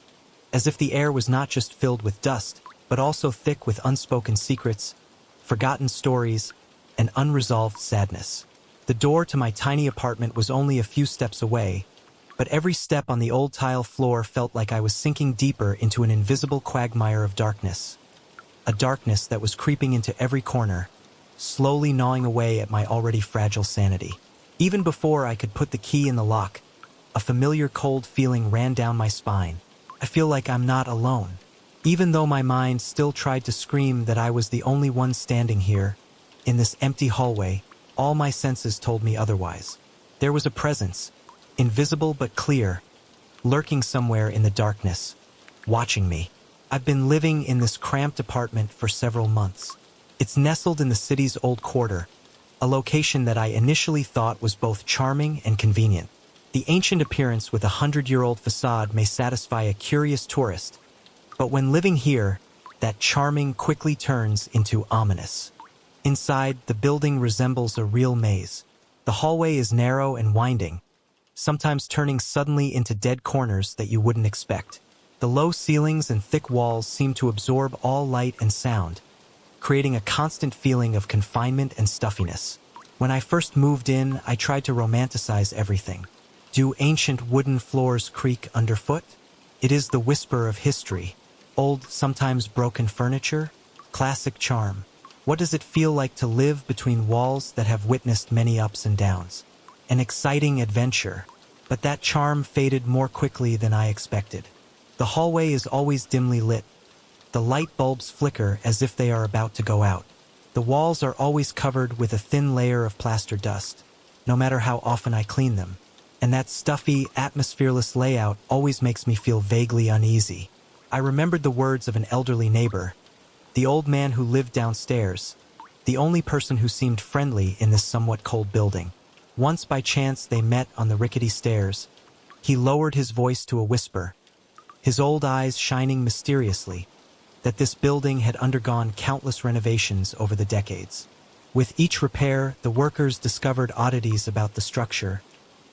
as if the air was not just filled with dust, but also thick with unspoken secrets, forgotten stories, and unresolved sadness. The door to my tiny apartment was only a few steps away, but every step on the old tile floor felt like I was sinking deeper into an invisible quagmire of darkness. A darkness that was creeping into every corner, slowly gnawing away at my already fragile sanity. Even before I could put the key in the lock, a familiar cold feeling ran down my spine. I feel like I'm not alone. Even though my mind still tried to scream that I was the only one standing here, in this empty hallway, all my senses told me otherwise. There was a presence, invisible but clear, lurking somewhere in the darkness, watching me. I've been living in this cramped apartment for several months. It's nestled in the city's old quarter, a location that I initially thought was both charming and convenient. The ancient appearance with a 100-year-old facade may satisfy a curious tourist, but when living here, that charming quickly turns into ominous. Inside, the building resembles a real maze. The hallway is narrow and winding, sometimes turning suddenly into dead corners that you wouldn't expect. The low ceilings and thick walls seem to absorb all light and sound, creating a constant feeling of confinement and stuffiness. When I first moved in, I tried to romanticize everything. Do ancient wooden floors creak underfoot? It is the whisper of history, old, sometimes broken furniture, classic charm. What does it feel like to live between walls that have witnessed many ups and downs? An exciting adventure, but that charm faded more quickly than I expected. The hallway is always dimly lit. The light bulbs flicker as if they are about to go out. The walls are always covered with a thin layer of plaster dust, no matter how often I clean them. And that stuffy, atmosphereless layout always makes me feel vaguely uneasy. I remembered the words of an elderly neighbor, the old man who lived downstairs, the only person who seemed friendly in this somewhat cold building. Once by chance they met on the rickety stairs. He lowered his voice to a whisper, his old eyes shining mysteriously, that this building had undergone countless renovations over the decades. With each repair, the workers discovered oddities about the structure,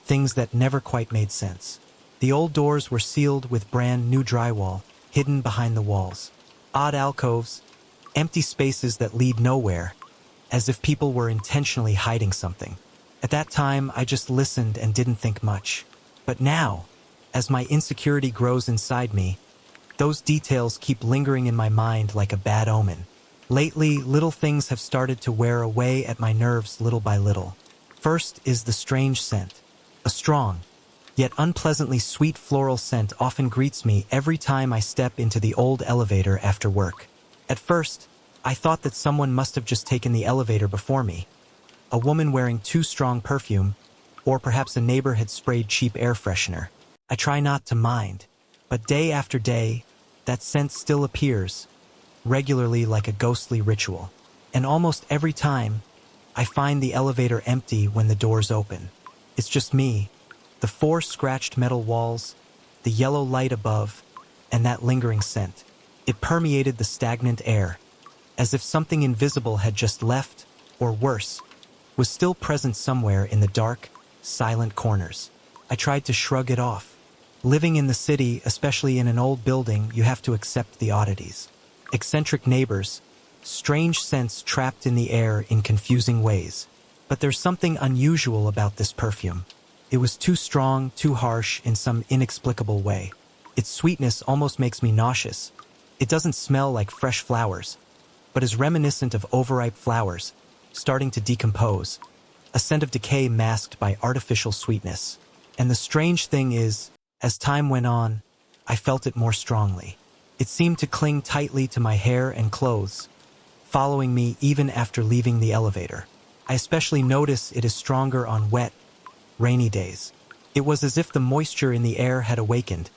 things that never quite made sense. The old doors were sealed with brand new drywall, hidden behind the walls. Odd alcoves, empty spaces that lead nowhere, as if people were intentionally hiding something. At that time, I just listened and didn't think much. But now, as my insecurity grows inside me, those details keep lingering in my mind like a bad omen. Lately, little things have started to wear away at my nerves little by little. First is the strange scent. A strong, yet unpleasantly sweet floral scent often greets me every time I step into the old elevator after work. At first, I thought that someone must have just taken the elevator before me. A woman wearing too strong perfume, or perhaps a neighbor had sprayed cheap air freshener. I try not to mind, but day after day, that scent still appears, regularly like a ghostly ritual. And almost every time, I find the elevator empty when the doors open. It's just me, the four scratched metal walls, the yellow light above, and that lingering scent. It permeated the stagnant air, as if something invisible had just left, or worse, was still present somewhere in the dark, silent corners. I tried to shrug it off. Living in the city, especially in an old building, you have to accept the oddities. Eccentric neighbors, strange scents trapped in the air in confusing ways. But there's something unusual about this perfume. It was too strong, too harsh in some inexplicable way. Its sweetness almost makes me nauseous. It doesn't smell like fresh flowers, but is reminiscent of overripe flowers, starting to decompose, a scent of decay masked by artificial sweetness. And the strange thing is, as time went on, I felt it more strongly. It seemed to cling tightly to my hair and clothes, following me even after leaving the elevator. I especially notice it is stronger on wet, rainy days. It was as if the moisture in the air had awakened,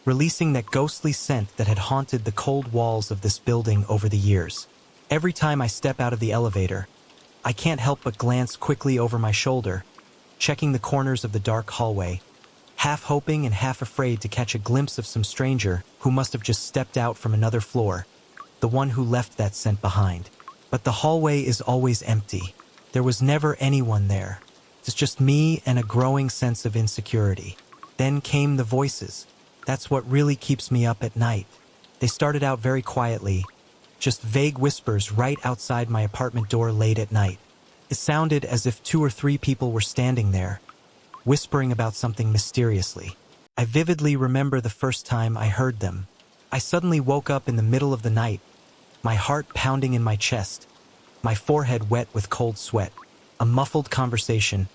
releasing that ghostly scent that had haunted the cold walls of this building over the years. Every time I step out of the elevator, I can't help but glance quickly over my shoulder, checking the corners of the dark hallway, half hoping and half afraid to catch a glimpse of some stranger who must have just stepped out from another floor, the one who left that scent behind. But the hallway is always empty. There was never anyone there. It's just me and a growing sense of insecurity. Then came the voices. That's what really keeps me up at night. They started out very quietly, just vague whispers right outside my apartment door late at night. It sounded as if 2 or 3 people were standing there, whispering about something mysteriously. I vividly remember the first time I heard them. I suddenly woke up in the middle of the night, my heart pounding in my chest, my forehead wet with cold sweat. A muffled conversation,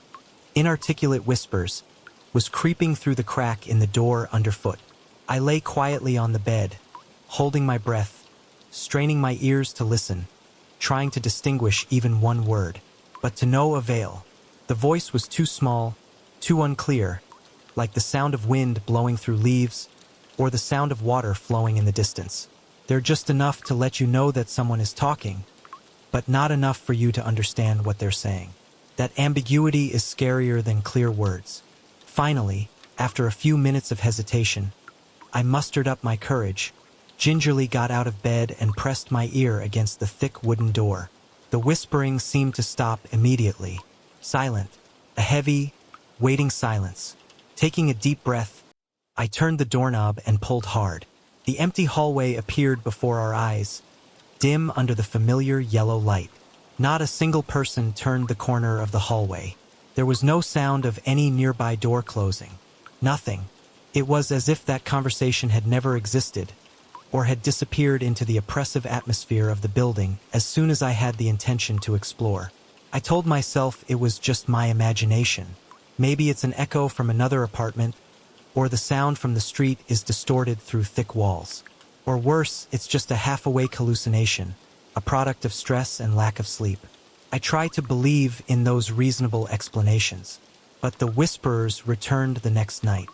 inarticulate whispers, was creeping through the crack in the door underfoot. I lay quietly on the bed, holding my breath, straining my ears to listen, trying to distinguish even one word, but to no avail. The voice was too small, too unclear, like the sound of wind blowing through leaves, or the sound of water flowing in the distance. They're just enough to let you know that someone is talking, but not enough for you to understand what they're saying. That ambiguity is scarier than clear words. Finally, after a few minutes of hesitation, I mustered up my courage, gingerly got out of bed and pressed my ear against the thick wooden door. The whispering seemed to stop immediately. Silent, a heavy, waiting silence. Taking a deep breath, I turned the doorknob and pulled hard. The empty hallway appeared before our eyes, dim under the familiar yellow light. Not a single person turned the corner of the hallway. There was no sound of any nearby door closing. Nothing. It was as if that conversation had never existed, or had disappeared into the oppressive atmosphere of the building as soon as I had the intention to explore. I told myself it was just my imagination. Maybe it's an echo from another apartment, or the sound from the street is distorted through thick walls. Or worse, it's just a half-awake hallucination, a product of stress and lack of sleep. I tried to believe in those reasonable explanations, but the whisperers returned the next night.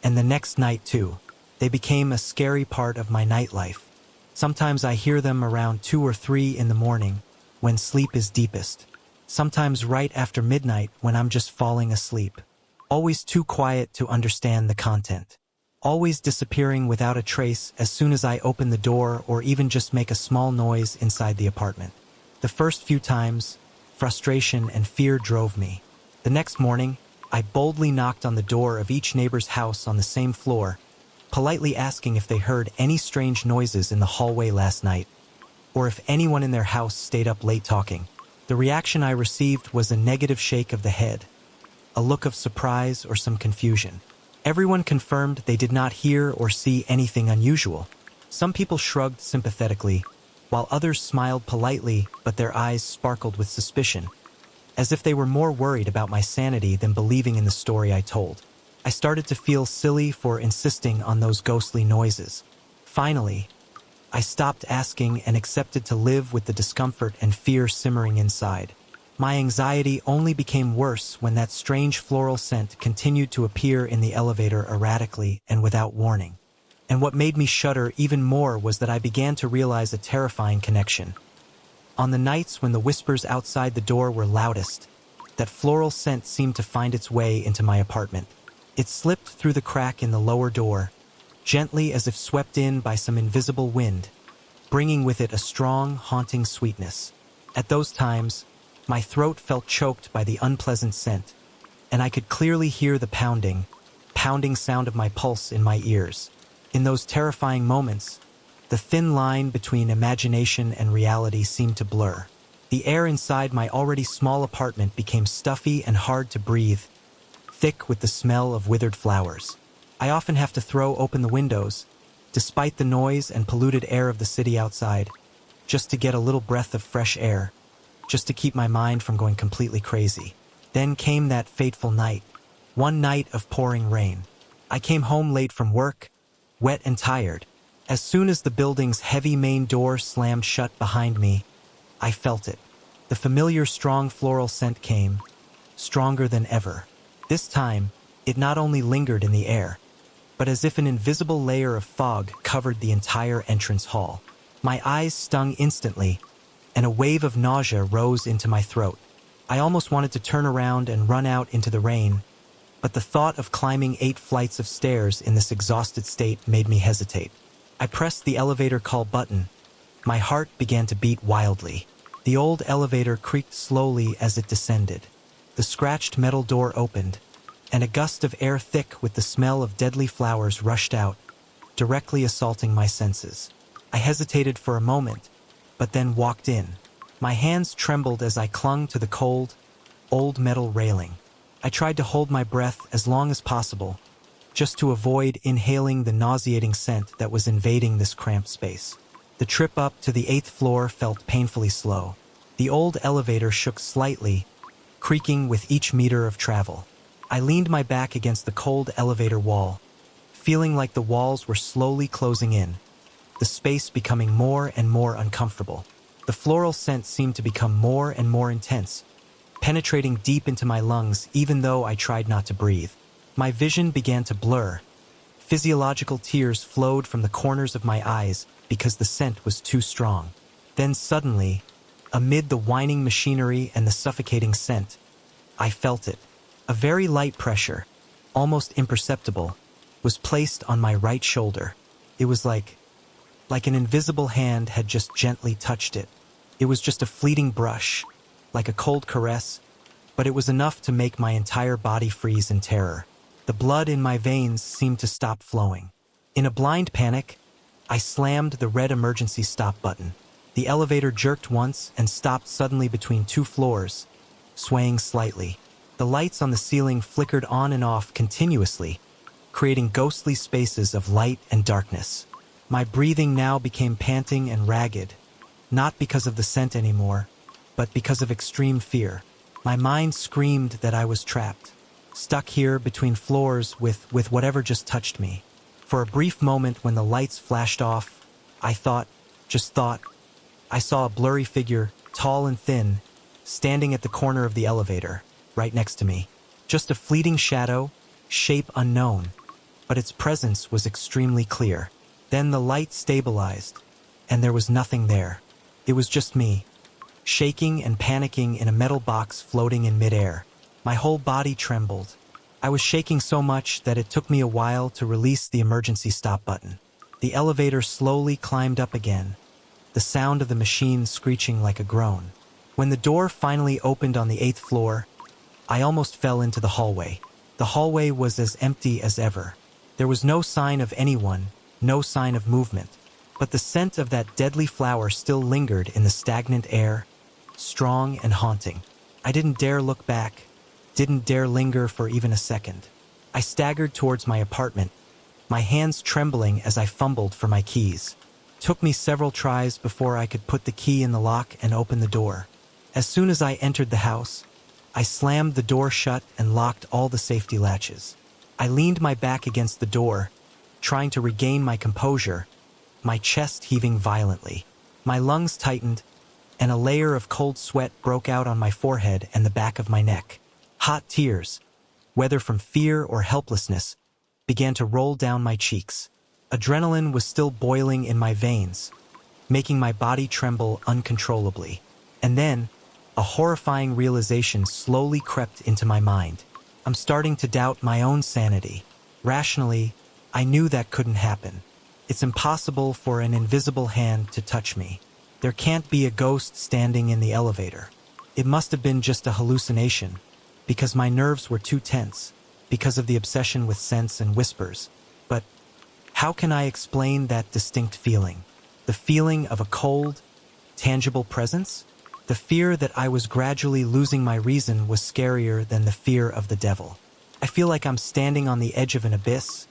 And the next night too. They became a scary part of my nightlife. Sometimes I hear them around 2 or 3 in the morning, when sleep is deepest. Sometimes right after midnight when I'm just falling asleep. Always too quiet to understand the content. Always disappearing without a trace as soon as I open the door or even just make a small noise inside the apartment. The first few times, frustration and fear drove me. The next morning, I boldly knocked on the door of each neighbor's house on the same floor, politely asking if they heard any strange noises in the hallway last night, or if anyone in their house stayed up late talking. The reaction I received was a negative shake of the head, a look of surprise or some confusion. Everyone confirmed they did not hear or see anything unusual. Some people shrugged sympathetically, while others smiled politely, but their eyes sparkled with suspicion, as if they were more worried about my sanity than believing in the story I told. I started to feel silly for insisting on those ghostly noises. Finally, I stopped asking and accepted to live with the discomfort and fear simmering inside. My anxiety only became worse when that strange floral scent continued to appear in the elevator erratically and without warning. And what made me shudder even more was that I began to realize a terrifying connection. On the nights when the whispers outside the door were loudest, that floral scent seemed to find its way into my apartment. It slipped through the crack in the lower door, gently as if swept in by some invisible wind, bringing with it a strong, haunting sweetness. At those times, my throat felt choked by the unpleasant scent, and I could clearly hear the pounding sound of my pulse in my ears. In those terrifying moments, the thin line between imagination and reality seemed to blur. The air inside my already small apartment became stuffy and hard to breathe, thick with the smell of withered flowers. I often have to throw open the windows, despite the noise and polluted air of the city outside, just to get a little breath of fresh air, just to keep my mind from going completely crazy. Then came that fateful night, one night of pouring rain. I came home late from work, wet and tired. As soon as the building's heavy main door slammed shut behind me, I felt it. The familiar strong floral scent came, stronger than ever. This time, it not only lingered in the air, but as if an invisible layer of fog covered the entire entrance hall. My eyes stung instantly, and a wave of nausea rose into my throat. I almost wanted to turn around and run out into the rain, but the thought of climbing 8 flights of stairs in this exhausted state made me hesitate. I pressed the elevator call button. My heart began to beat wildly. The old elevator creaked slowly as it descended. The scratched metal door opened, and a gust of air thick with the smell of deadly flowers rushed out, directly assaulting my senses. I hesitated for a moment, but then walked in. My hands trembled as I clung to the cold, old metal railing. I tried to hold my breath as long as possible, just to avoid inhaling the nauseating scent that was invading this cramped space. The trip up to the 8th floor felt painfully slow. The old elevator shook slightly, creaking with each meter of travel. I leaned my back against the cold elevator wall, feeling like the walls were slowly closing in, the space becoming more and more uncomfortable. The floral scent seemed to become more and more intense, penetrating deep into my lungs even though I tried not to breathe. My vision began to blur. Physiological tears flowed from the corners of my eyes because the scent was too strong. Then suddenly, amid the whining machinery and the suffocating scent, I felt it. A very light pressure, almost imperceptible, was placed on my right shoulder. It was like an invisible hand had just gently touched it. It was just a fleeting brush, like a cold caress, but it was enough to make my entire body freeze in terror. The blood in my veins seemed to stop flowing. In a blind panic, I slammed the red emergency stop button. The elevator jerked once and stopped suddenly between 2 floors, swaying slightly. The lights on the ceiling flickered on and off continuously, creating ghostly spaces of light and darkness. My breathing now became panting and ragged, not because of the scent anymore, but because of extreme fear. My mind screamed that I was trapped, stuck here between floors with whatever just touched me. For a brief moment when the lights flashed off, I thought, I saw a blurry figure, tall and thin, standing at the corner of the elevator, right next to me. Just a fleeting shadow, shape unknown, but its presence was extremely clear. Then the light stabilized, and there was nothing there. It was just me, shaking and panicking in a metal box floating in midair. My whole body trembled. I was shaking so much that it took me a while to release the emergency stop button. The elevator slowly climbed up again, the sound of the machine screeching like a groan. When the door finally opened on the 8th floor, I almost fell into the hallway. The hallway was as empty as ever. There was no sign of anyone, no sign of movement. But the scent of that deadly flower still lingered in the stagnant air, strong and haunting. I didn't dare look back, didn't dare linger for even a second. I staggered towards my apartment, my hands trembling as I fumbled for my keys. It took me several tries before I could put the key in the lock and open the door. As soon as I entered the house, I slammed the door shut and locked all the safety latches. I leaned my back against the door, trying to regain my composure, my chest heaving violently. My lungs tightened, and a layer of cold sweat broke out on my forehead and the back of my neck. Hot tears, whether from fear or helplessness, began to roll down my cheeks. Adrenaline was still boiling in my veins, making my body tremble uncontrollably. And then, a horrifying realization slowly crept into my mind. I'm starting to doubt my own sanity. Rationally, I knew that couldn't happen. It's impossible for an invisible hand to touch me. There can't be a ghost standing in the elevator. It must have been just a hallucination, because my nerves were too tense, because of the obsession with scents and whispers. But how can I explain that distinct feeling? The feeling of a cold, tangible presence? The fear that I was gradually losing my reason was scarier than the fear of the devil. I feel like I'm standing on the edge of an abyss,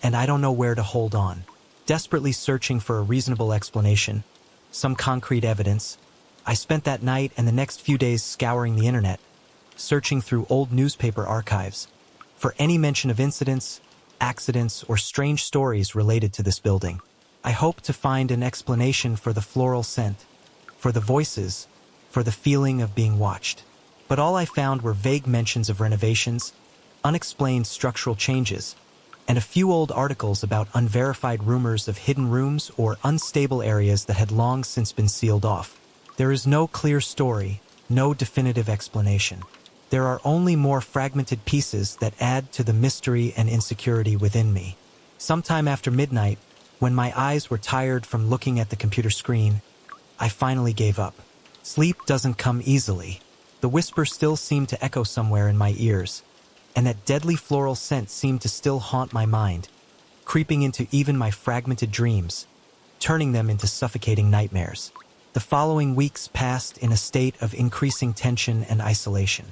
and I don't know where to hold on. Desperately searching for a reasonable explanation, some concrete evidence, I spent that night and the next few days scouring the internet, searching through old newspaper archives for any mention of incidents, accidents, or strange stories related to this building. I hoped to find an explanation for the floral scent, for the voices, for the feeling of being watched. But all I found were vague mentions of renovations, unexplained structural changes, and a few old articles about unverified rumors of hidden rooms or unstable areas that had long since been sealed off. There is no clear story, no definitive explanation. There are only more fragmented pieces that add to the mystery and insecurity within me. Sometime after midnight, when my eyes were tired from looking at the computer screen, I finally gave up. Sleep doesn't come easily. The whisper still seemed to echo somewhere in my ears, and that deadly floral scent seemed to still haunt my mind, creeping into even my fragmented dreams, turning them into suffocating nightmares. The following weeks passed in a state of increasing tension and isolation.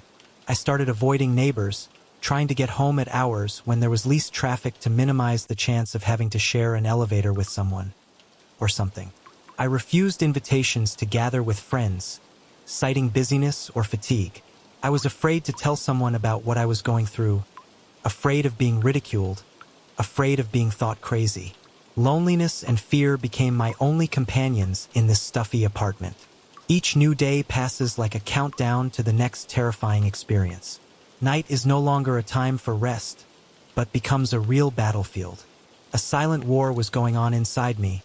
I started avoiding neighbors, trying to get home at hours when there was least traffic to minimize the chance of having to share an elevator with someone or something. I refused invitations to gather with friends, citing busyness or fatigue. I was afraid to tell someone about what I was going through, afraid of being ridiculed, afraid of being thought crazy. Loneliness and fear became my only companions in this stuffy apartment. Each new day passes like a countdown to the next terrifying experience. Night is no longer a time for rest, but becomes a real battlefield. A silent war was going on inside me,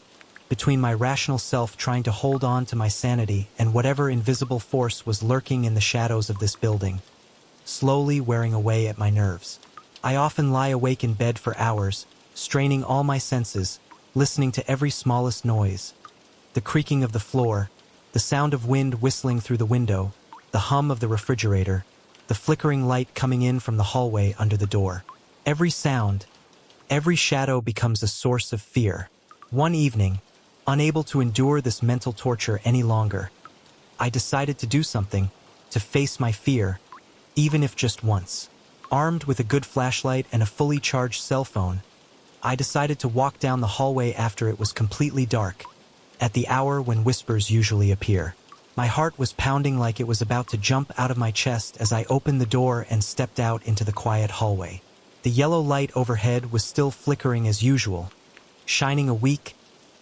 between my rational self trying to hold on to my sanity and whatever invisible force was lurking in the shadows of this building, slowly wearing away at my nerves. I often lie awake in bed for hours, straining all my senses, listening to every smallest noise, the creaking of the floor, the sound of wind whistling through the window, the hum of the refrigerator, the flickering light coming in from the hallway under the door. Every sound, every shadow becomes a source of fear. One evening, unable to endure this mental torture any longer, I decided to do something, to face my fear, even if just once. Armed with a good flashlight and a fully charged cell phone, I decided to walk down the hallway after it was completely dark, at the hour when whispers usually appear. My heart was pounding like it was about to jump out of my chest as I opened the door and stepped out into the quiet hallway. The yellow light overhead was still flickering as usual, shining a weak,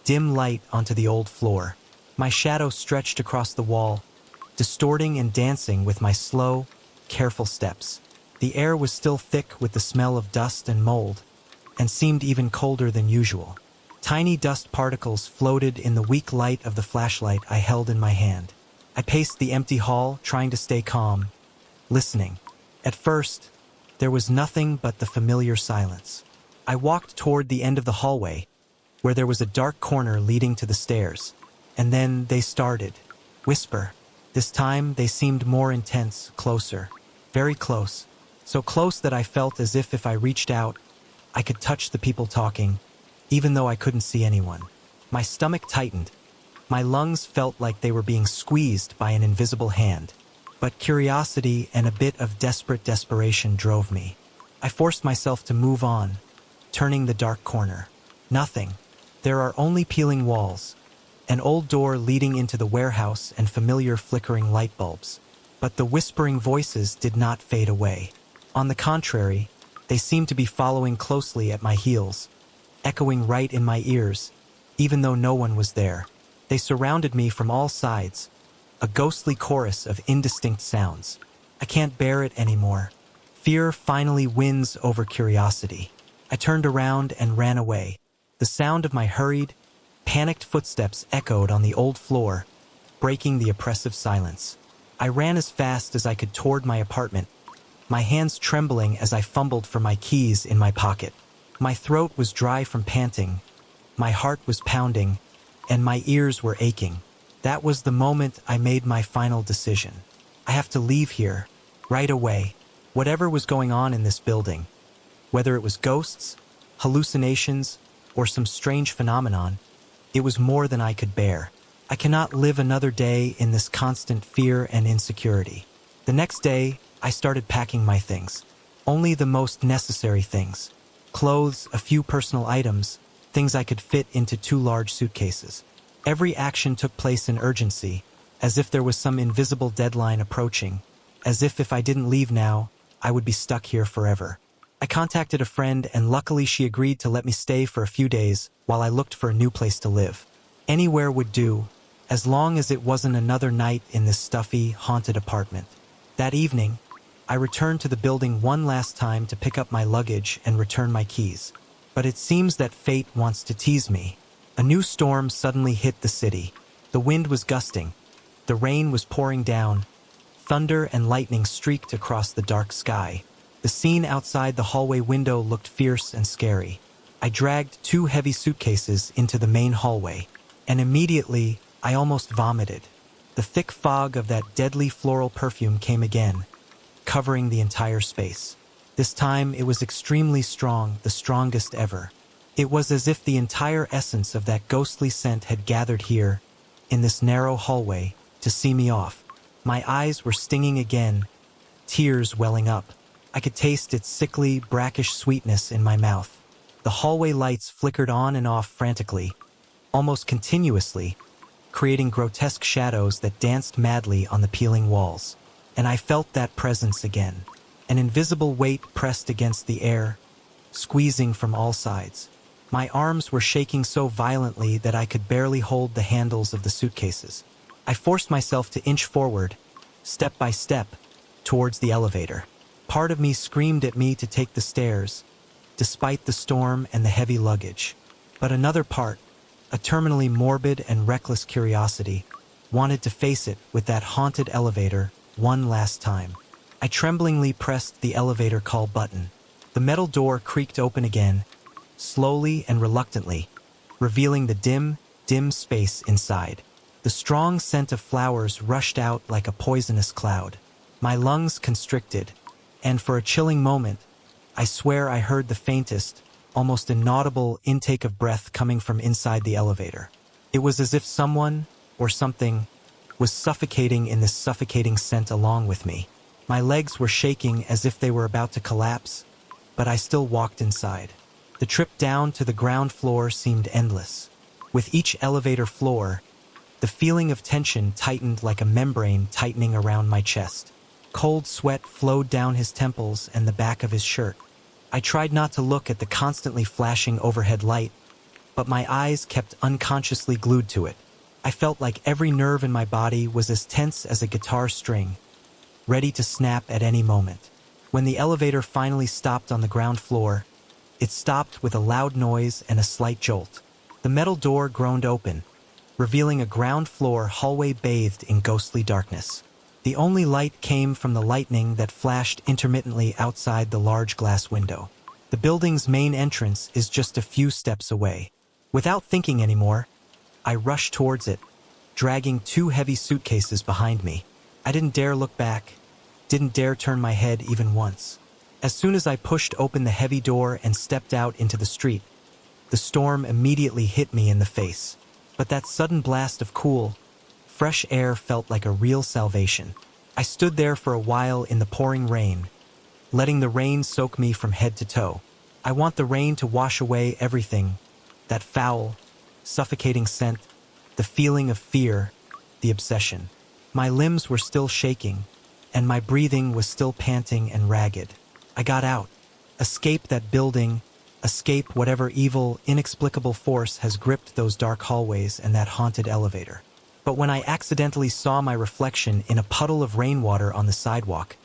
dim light onto the old floor. My shadow stretched across the wall, distorting and dancing with my slow, careful steps. The air was still thick with the smell of dust and mold, and seemed even colder than usual. Tiny dust particles floated in the weak light of the flashlight I held in my hand. I paced the empty hall, trying to stay calm, listening. At first, there was nothing but the familiar silence. I walked toward the end of the hallway, where there was a dark corner leading to the stairs. And then they started. Whisper. This time they seemed more intense, closer. Very close. So close that I felt as if I reached out, I could touch the people talking, even though I couldn't see anyone. My stomach tightened. My lungs felt like they were being squeezed by an invisible hand. But curiosity and a bit of desperate desperation drove me. I forced myself to move on, turning the dark corner. Nothing. There are only peeling walls, an old door leading into the warehouse and familiar flickering light bulbs. But the whispering voices did not fade away. On the contrary, they seemed to be following closely at my heels, echoing right in my ears, even though no one was there. They surrounded me from all sides, a ghostly chorus of indistinct sounds. I can't bear it anymore. Fear finally wins over curiosity. I turned around and ran away. The sound of my hurried, panicked footsteps echoed on the old floor, breaking the oppressive silence. I ran as fast as I could toward my apartment, my hands trembling as I fumbled for my keys in my pocket. My throat was dry from panting, my heart was pounding, and my ears were aching. That was the moment I made my final decision. I have to leave here, right away. Whatever was going on in this building, whether it was ghosts, hallucinations, or some strange phenomenon, it was more than I could bear. I cannot live another day in this constant fear and insecurity. The next day, I started packing my things. Only the most necessary things. Clothes, a few personal items, things I could fit into 2 large suitcases. Every action took place in urgency, as if there was some invisible deadline approaching, as if I didn't leave now, I would be stuck here forever. I contacted a friend and luckily she agreed to let me stay for a few days while I looked for a new place to live. Anywhere would do, as long as it wasn't another night in this stuffy, haunted apartment. That evening, I returned to the building one last time to pick up my luggage and return my keys. But it seems that fate wants to tease me. A new storm suddenly hit the city. The wind was gusting. The rain was pouring down. Thunder and lightning streaked across the dark sky. The scene outside the hallway window looked fierce and scary. I dragged 2 heavy suitcases into the main hallway, and immediately I almost vomited. The thick fog of that deadly floral perfume came again, covering the entire space. This time it was extremely strong, the strongest ever. It was as if the entire essence of that ghostly scent had gathered here, in this narrow hallway, to see me off. My eyes were stinging again, tears welling up. I could taste its sickly, brackish sweetness in my mouth. The hallway lights flickered on and off frantically, almost continuously, creating grotesque shadows that danced madly on the peeling walls. And I felt that presence again. An invisible weight pressed against the air, squeezing from all sides. My arms were shaking so violently that I could barely hold the handles of the suitcases. I forced myself to inch forward, step by step, towards the elevator. Part of me screamed at me to take the stairs, despite the storm and the heavy luggage. But another part, a terminally morbid and reckless curiosity, wanted to face it with that haunted elevator one last time. I tremblingly pressed the elevator call button. The metal door creaked open again, slowly and reluctantly, revealing the dim space inside. The strong scent of flowers rushed out like a poisonous cloud. My lungs constricted, and for a chilling moment, I swear I heard the faintest, almost inaudible intake of breath coming from inside the elevator. It was as if someone, or something, was suffocating in this suffocating scent along with me. My legs were shaking as if they were about to collapse, but I still walked inside. The trip down to the ground floor seemed endless. With each elevator floor, the feeling of tension tightened like a membrane tightening around my chest. Cold sweat flowed down his temples and the back of his shirt. I tried not to look at the constantly flashing overhead light, but my eyes kept unconsciously glued to it. I felt like every nerve in my body was as tense as a guitar string, ready to snap at any moment. When the elevator finally stopped on the ground floor, it stopped with a loud noise and a slight jolt. The metal door groaned open, revealing a ground-floor hallway bathed in ghostly darkness. The only light came from the lightning that flashed intermittently outside the large glass window. The building's main entrance is just a few steps away. Without thinking anymore, I rushed towards it, dragging 2 heavy suitcases behind me. I didn't dare look back, didn't dare turn my head even once. As soon as I pushed open the heavy door and stepped out into the street, the storm immediately hit me in the face. But that sudden blast of cool, fresh air felt like a real salvation. I stood there for a while in the pouring rain, letting the rain soak me from head to toe. I want the rain to wash away everything, that foul, suffocating scent, the feeling of fear, the obsession. My limbs were still shaking, and my breathing was still panting and ragged. I got out. Escape that building, escape whatever evil, inexplicable force has gripped those dark hallways and that haunted elevator. But when I accidentally saw my reflection in a puddle of rainwater on the sidewalk,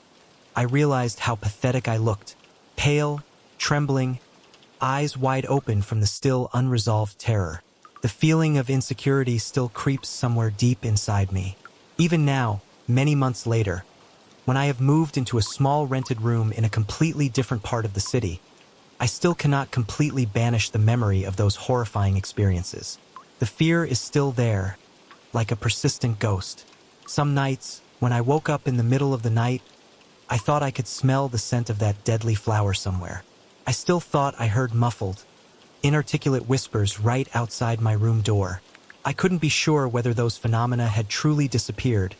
I realized how pathetic I looked, pale, trembling, eyes wide open from the still unresolved terror. The feeling of insecurity still creeps somewhere deep inside me. Even now, many months later, when I have moved into a small rented room in a completely different part of the city, I still cannot completely banish the memory of those horrifying experiences. The fear is still there, like a persistent ghost. Some nights, when I woke up in the middle of the night, I thought I could smell the scent of that deadly flower somewhere. I still thought I heard muffled, inarticulate whispers right outside my room door. I couldn't be sure whether those phenomena had truly disappeared,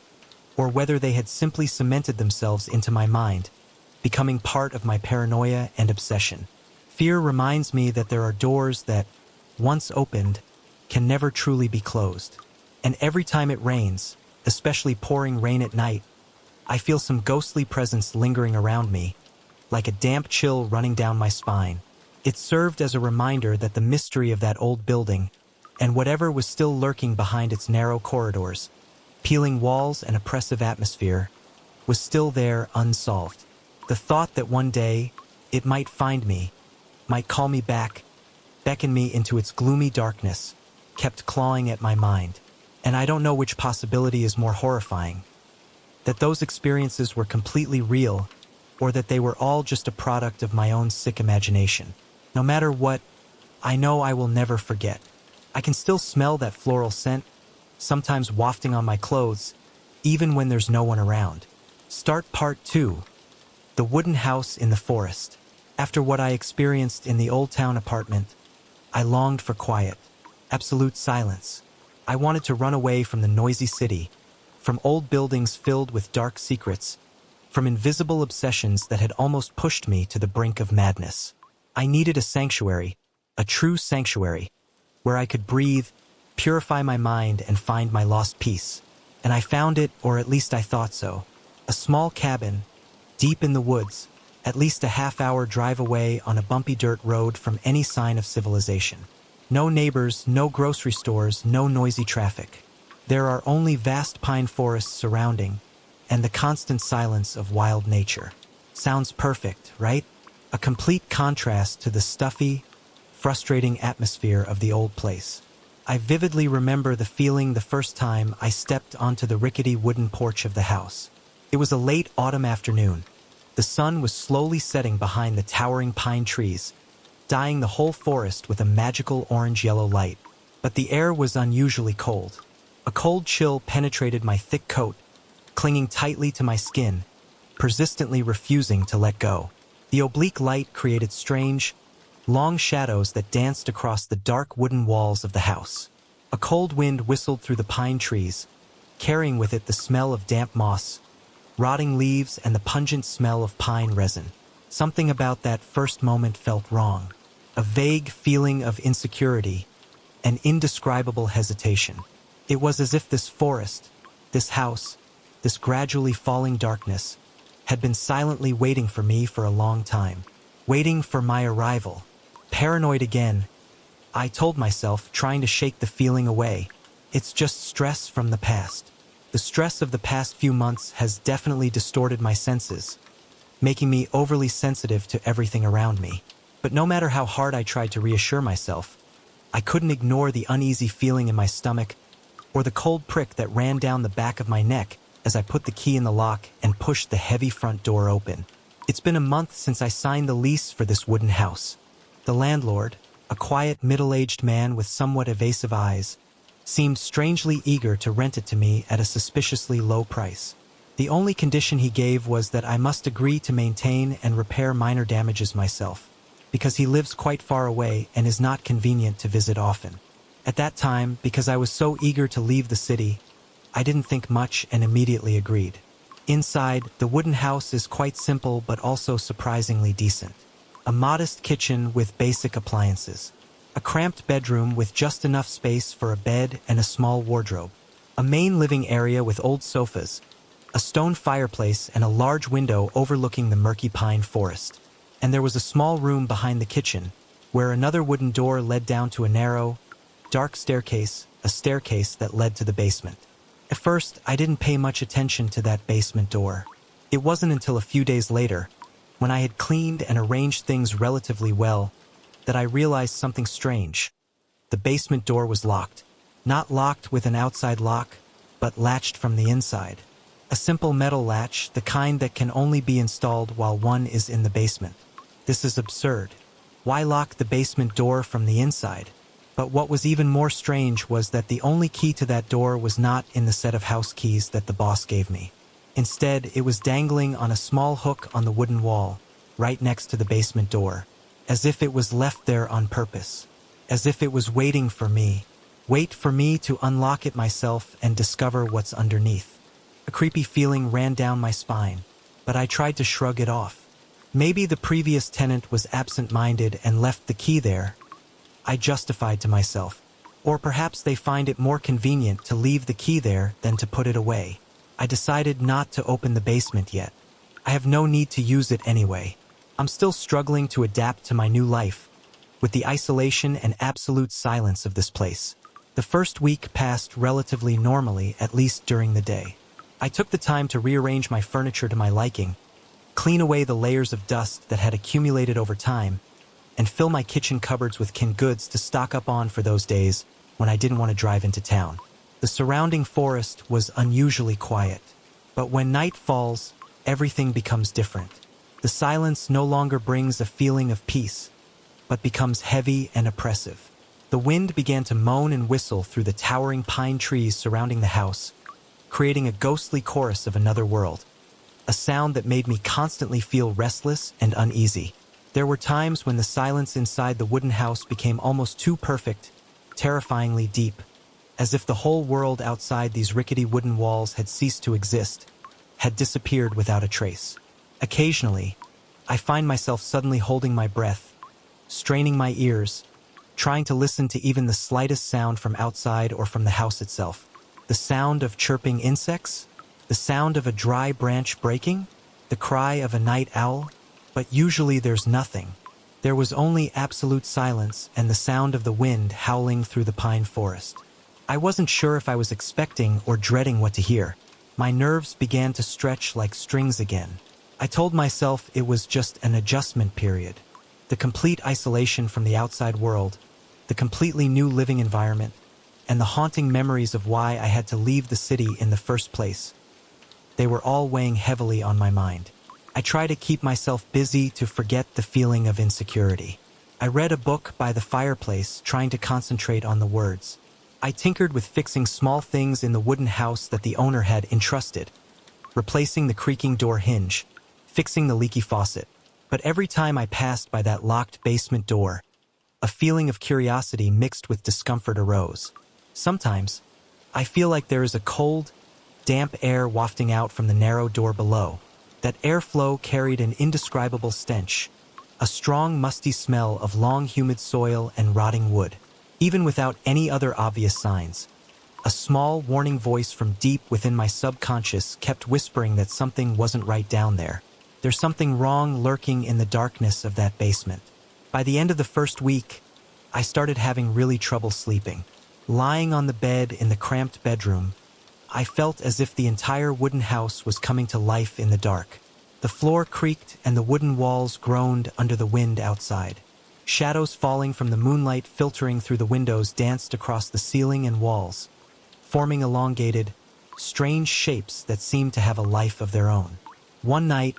or whether they had simply cemented themselves into my mind, becoming part of my paranoia and obsession. Fear reminds me that there are doors that, once opened, can never truly be closed. And every time it rains, especially pouring rain at night, I feel some ghostly presence lingering around me, like a damp chill running down my spine. It served as a reminder that the mystery of that old building, and whatever was still lurking behind its narrow corridors, peeling walls and oppressive atmosphere, was still there unsolved. The thought that one day it might find me, might call me back, beckon me into its gloomy darkness, kept clawing at my mind. And I don't know which possibility is more horrifying, that those experiences were completely real, or that they were all just a product of my own sick imagination. No matter what, I know I will never forget. I can still smell that floral scent, sometimes wafting on my clothes, even when there's no one around. Start Part 2. The Wooden House in the Forest. After what I experienced in the Old Town apartment, I longed for quiet, absolute silence. I wanted to run away from the noisy city, from old buildings filled with dark secrets, from invisible obsessions that had almost pushed me to the brink of madness. I needed a sanctuary, a true sanctuary, where I could breathe, purify my mind, and find my lost peace. And I found it, or at least I thought so. A small cabin, deep in the woods, at least a half-hour drive away on a bumpy dirt road from any sign of civilization. No neighbors, no grocery stores, no noisy traffic. There are only vast pine forests surrounding, and the constant silence of wild nature. Sounds perfect, right? A complete contrast to the stuffy, frustrating atmosphere of the old place. I vividly remember the feeling the first time I stepped onto the rickety wooden porch of the house. It was a late autumn afternoon. The sun was slowly setting behind the towering pine trees, dyeing the whole forest with a magical orange-yellow light. But the air was unusually cold. A cold chill penetrated my thick coat, clinging tightly to my skin, persistently refusing to let go. The oblique light created strange, long shadows that danced across the dark wooden walls of the house. A cold wind whistled through the pine trees, carrying with it the smell of damp moss, rotting leaves, and the pungent smell of pine resin. Something about that first moment felt wrong. A vague feeling of insecurity, an indescribable hesitation. It was as if this forest, this house, this gradually falling darkness, had been silently waiting for me for a long time, waiting for my arrival. Paranoid again, I told myself, trying to shake the feeling away. It's just stress from the past. The stress of the past few months has definitely distorted my senses, making me overly sensitive to everything around me. But no matter how hard I tried to reassure myself, I couldn't ignore the uneasy feeling in my stomach or the cold prick that ran down the back of my neck as I put the key in the lock and pushed the heavy front door open. It's been a month since I signed the lease for this wooden house. The landlord, a quiet middle-aged man with somewhat evasive eyes, seemed strangely eager to rent it to me at a suspiciously low price. The only condition he gave was that I must agree to maintain and repair minor damages myself, because he lives quite far away and is not convenient to visit often. At that time, because I was so eager to leave the city, I didn't think much and immediately agreed. Inside, the wooden house is quite simple but also surprisingly decent. A modest kitchen with basic appliances. A cramped bedroom with just enough space for a bed and a small wardrobe. A main living area with old sofas. A stone fireplace and a large window overlooking the murky pine forest. And there was a small room behind the kitchen, where another wooden door led down to a narrow, dark staircase, a staircase that led to the basement. At first, I didn't pay much attention to that basement door. It wasn't until a few days later, when I had cleaned and arranged things relatively well, that I realized something strange. The basement door was locked. Not locked with an outside lock, but latched from the inside. A simple metal latch, the kind that can only be installed while one is in the basement. This is absurd. Why lock the basement door from the inside? But what was even more strange was that the only key to that door was not in the set of house keys that the boss gave me. Instead, it was dangling on a small hook on the wooden wall, right next to the basement door, as if it was left there on purpose, as if it was waiting for me, wait for me to unlock it myself and discover what's underneath. A creepy feeling ran down my spine, but I tried to shrug it off. Maybe the previous tenant was absent-minded and left the key there, I justified to myself. Or perhaps they find it more convenient to leave the key there than to put it away. I decided not to open the basement yet. I have no need to use it anyway. I'm still struggling to adapt to my new life, with the isolation and absolute silence of this place. The first week passed relatively normally, at least during the day. I took the time to rearrange my furniture to my liking, clean away the layers of dust that had accumulated over time, and fill my kitchen cupboards with canned goods to stock up on for those days when I didn't want to drive into town. The surrounding forest was unusually quiet, but when night falls, everything becomes different. The silence no longer brings a feeling of peace, but becomes heavy and oppressive. The wind began to moan and whistle through the towering pine trees surrounding the house, creating a ghostly chorus of another world, a sound that made me constantly feel restless and uneasy. There were times when the silence inside the wooden house became almost too perfect, terrifyingly deep, as if the whole world outside these rickety wooden walls had ceased to exist, had disappeared without a trace. Occasionally, I find myself suddenly holding my breath, straining my ears, trying to listen to even the slightest sound from outside or from the house itself. The sound of chirping insects, the sound of a dry branch breaking, the cry of a night owl. But usually there's nothing. There was only absolute silence and the sound of the wind howling through the pine forest. I wasn't sure if I was expecting or dreading what to hear. My nerves began to stretch like strings again. I told myself it was just an adjustment period. The complete isolation from the outside world, the completely new living environment, and the haunting memories of why I had to leave the city in the first place. They were all weighing heavily on my mind. I try to keep myself busy to forget the feeling of insecurity. I read a book by the fireplace, trying to concentrate on the words. I tinkered with fixing small things in the wooden house that the owner had entrusted, replacing the creaking door hinge, fixing the leaky faucet. But every time I passed by that locked basement door, a feeling of curiosity mixed with discomfort arose. Sometimes, I feel like there is a cold, damp air wafting out from the narrow door below. That airflow carried an indescribable stench, a strong, musty smell of long, humid soil and rotting wood. Even without any other obvious signs, a small, warning voice from deep within my subconscious kept whispering that something wasn't right down there. There's something wrong lurking in the darkness of that basement. By the end of the first week, I started having really trouble sleeping. Lying on the bed in the cramped bedroom, I felt as if the entire wooden house was coming to life in the dark. The floor creaked and the wooden walls groaned under the wind outside. Shadows falling from the moonlight filtering through the windows danced across the ceiling and walls, forming elongated, strange shapes that seemed to have a life of their own. One night,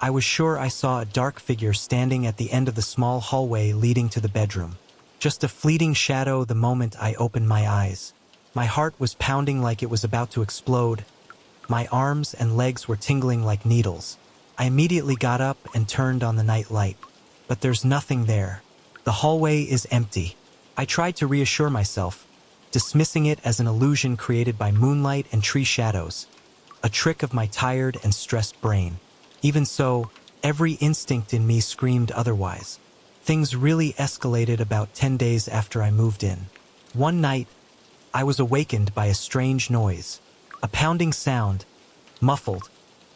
I was sure I saw a dark figure standing at the end of the small hallway leading to the bedroom. Just a fleeting shadow the moment I opened my eyes. My heart was pounding like it was about to explode. My arms and legs were tingling like needles. I immediately got up and turned on the night light. But there's nothing there. The hallway is empty. I tried to reassure myself, dismissing it as an illusion created by moonlight and tree shadows, a trick of my tired and stressed brain. Even so, every instinct in me screamed otherwise. Things really escalated about 10 days after I moved in. One night, I was awakened by a strange noise, a pounding sound, muffled,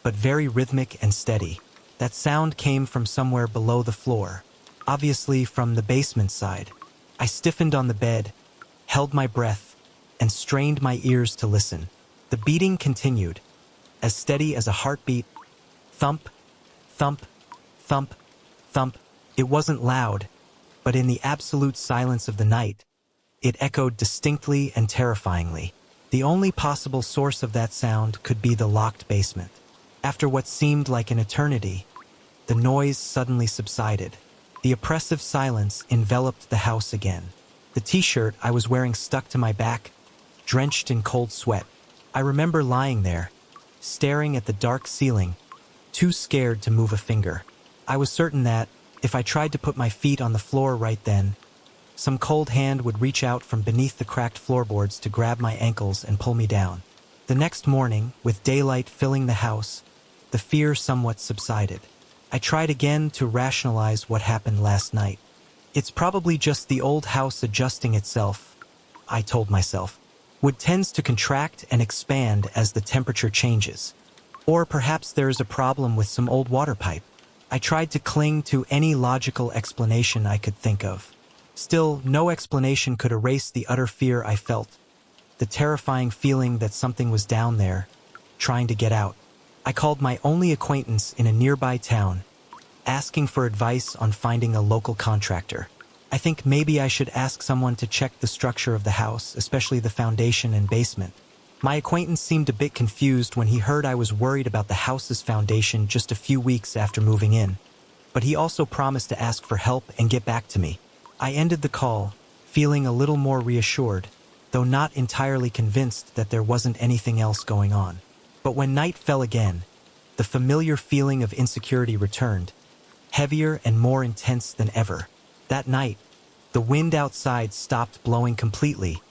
but very rhythmic and steady. That sound came from somewhere below the floor, obviously from the basement side. I stiffened on the bed, held my breath, and strained my ears to listen. The beating continued, as steady as a heartbeat. Thump, thump, thump, thump. It wasn't loud, but in the absolute silence of the night, it echoed distinctly and terrifyingly. The only possible source of that sound could be the locked basement. After what seemed like an eternity, the noise suddenly subsided. The oppressive silence enveloped the house again. The t-shirt I was wearing stuck to my back, drenched in cold sweat. I remember lying there, staring at the dark ceiling, too scared to move a finger. I was certain that, if I tried to put my feet on the floor right then, some cold hand would reach out from beneath the cracked floorboards to grab my ankles and pull me down. The next morning, with daylight filling the house, the fear somewhat subsided. I tried again to rationalize what happened last night. It's probably just the old house adjusting itself, I told myself. Wood tends to contract and expand as the temperature changes. Or perhaps there is a problem with some old water pipe. I tried to cling to any logical explanation I could think of. Still, no explanation could erase the utter fear I felt, the terrifying feeling that something was down there, trying to get out. I called my only acquaintance in a nearby town, asking for advice on finding a local contractor. I think maybe I should ask someone to check the structure of the house, especially the foundation and basement. My acquaintance seemed a bit confused when he heard I was worried about the house's foundation just a few weeks after moving in, but he also promised to ask for help and get back to me. I ended the call, feeling a little more reassured, though not entirely convinced that there wasn't anything else going on. But when night fell again, the familiar feeling of insecurity returned, heavier and more intense than ever. That night, the wind outside stopped blowing completely,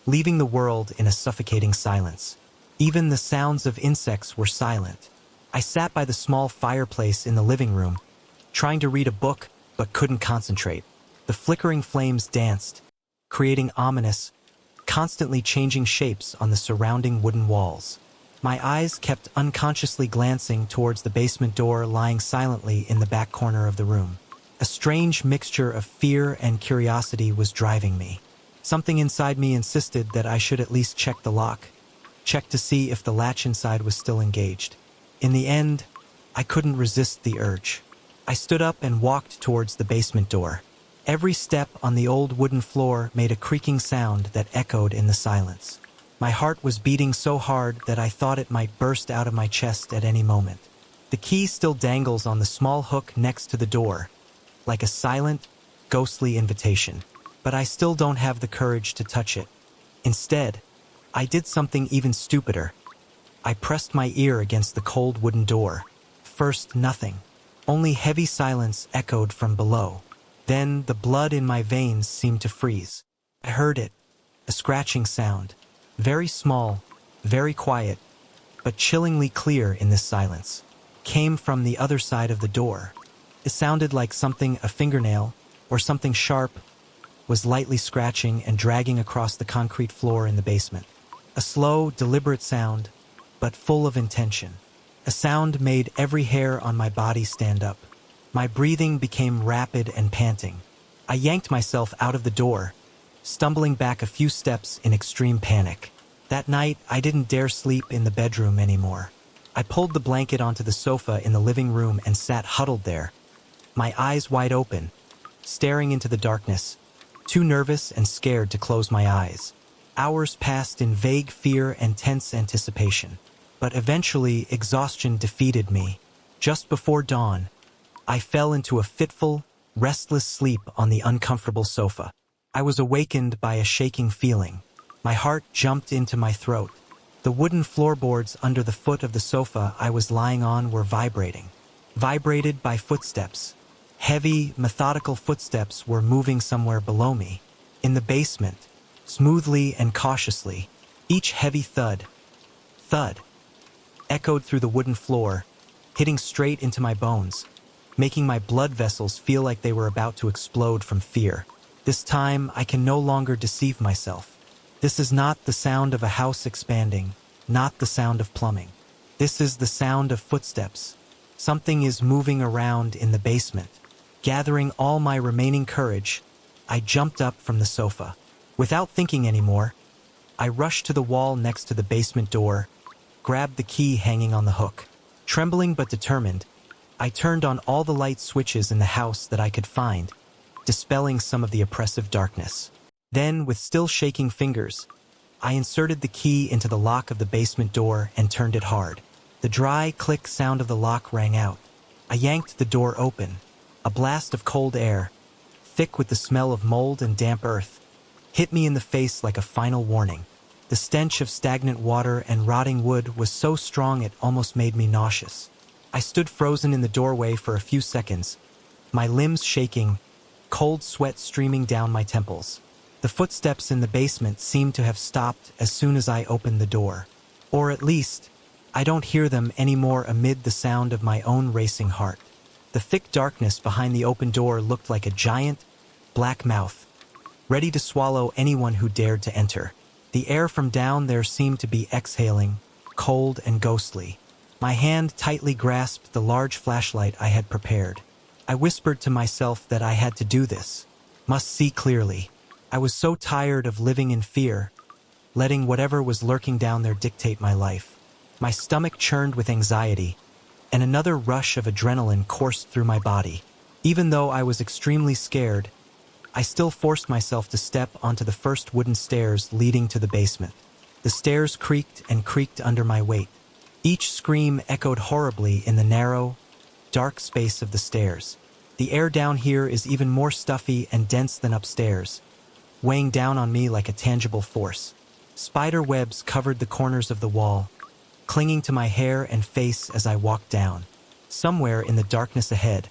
leaving the world in a suffocating silence. Even the sounds of insects were silent. I sat by the small fireplace in the living room, trying to read a book but couldn't concentrate. The flickering flames danced, creating ominous, constantly changing shapes on the surrounding wooden walls. My eyes kept unconsciously glancing towards the basement door lying silently in the back corner of the room. A strange mixture of fear and curiosity was driving me. Something inside me insisted that I should at least check the lock, check to see if the latch inside was still engaged. In the end, I couldn't resist the urge. I stood up and walked towards the basement door. Every step on the old wooden floor made a creaking sound that echoed in the silence. My heart was beating so hard that I thought it might burst out of my chest at any moment. The key still dangles on the small hook next to the door, like a silent, ghostly invitation. But I still don't have the courage to touch it. Instead, I did something even stupider. I pressed my ear against the cold wooden door. First, nothing. Only heavy silence echoed from below. Then, the blood in my veins seemed to freeze. I heard it, a scratching sound. Very small, very quiet, but chillingly clear in this silence. Came from the other side of the door. It sounded like something, a fingernail, or something sharp, was lightly scratching and dragging across the concrete floor in the basement. A slow, deliberate sound, but full of intention. A sound made every hair on my body stand up. My breathing became rapid and panting. I yanked myself out of the door, stumbling back a few steps in extreme panic. That night, I didn't dare sleep in the bedroom anymore. I pulled the blanket onto the sofa in the living room and sat huddled there, my eyes wide open, staring into the darkness, too nervous and scared to close my eyes. Hours passed in vague fear and tense anticipation. But eventually, exhaustion defeated me. Just before dawn, I fell into a fitful, restless sleep on the uncomfortable sofa. I was awakened by a shaking feeling. My heart jumped into my throat. The wooden floorboards under the foot of the sofa I was lying on were vibrated by footsteps. Heavy, methodical footsteps were moving somewhere below me, in the basement, smoothly and cautiously. Each heavy thud, echoed through the wooden floor, hitting straight into my bones, making my blood vessels feel like they were about to explode from fear. This time, I can no longer deceive myself. This is not the sound of a house expanding, not the sound of plumbing. This is the sound of footsteps. Something is moving around in the basement. Gathering all my remaining courage, I jumped up from the sofa. Without thinking anymore, I rushed to the wall next to the basement door, grabbed the key hanging on the hook. Trembling but determined, I turned on all the light switches in the house that I could find, dispelling some of the oppressive darkness. Then, with still shaking fingers, I inserted the key into the lock of the basement door and turned it hard. The dry click sound of the lock rang out. I yanked the door open. A blast of cold air, thick with the smell of mold and damp earth, hit me in the face like a final warning. The stench of stagnant water and rotting wood was so strong it almost made me nauseous. I stood frozen in the doorway for a few seconds, my limbs shaking, cold sweat streaming down my temples. The footsteps in the basement seemed to have stopped as soon as I opened the door. Or at least, I don't hear them anymore amid the sound of my own racing heart. The thick darkness behind the open door looked like a giant, black mouth, ready to swallow anyone who dared to enter. The air from down there seemed to be exhaling, cold and ghostly. My hand tightly grasped the large flashlight I had prepared. I whispered to myself that I had to do this, must see clearly. I was so tired of living in fear, letting whatever was lurking down there dictate my life. My stomach churned with anxiety, and another rush of adrenaline coursed through my body. Even though I was extremely scared, I still forced myself to step onto the first wooden stairs leading to the basement. The stairs creaked and creaked under my weight. Each scream echoed horribly in the narrow, dark space of the stairs. The air down here is even more stuffy and dense than upstairs, weighing down on me like a tangible force. Spider webs covered the corners of the wall, clinging to my hair and face as I walked down. Somewhere in the darkness ahead,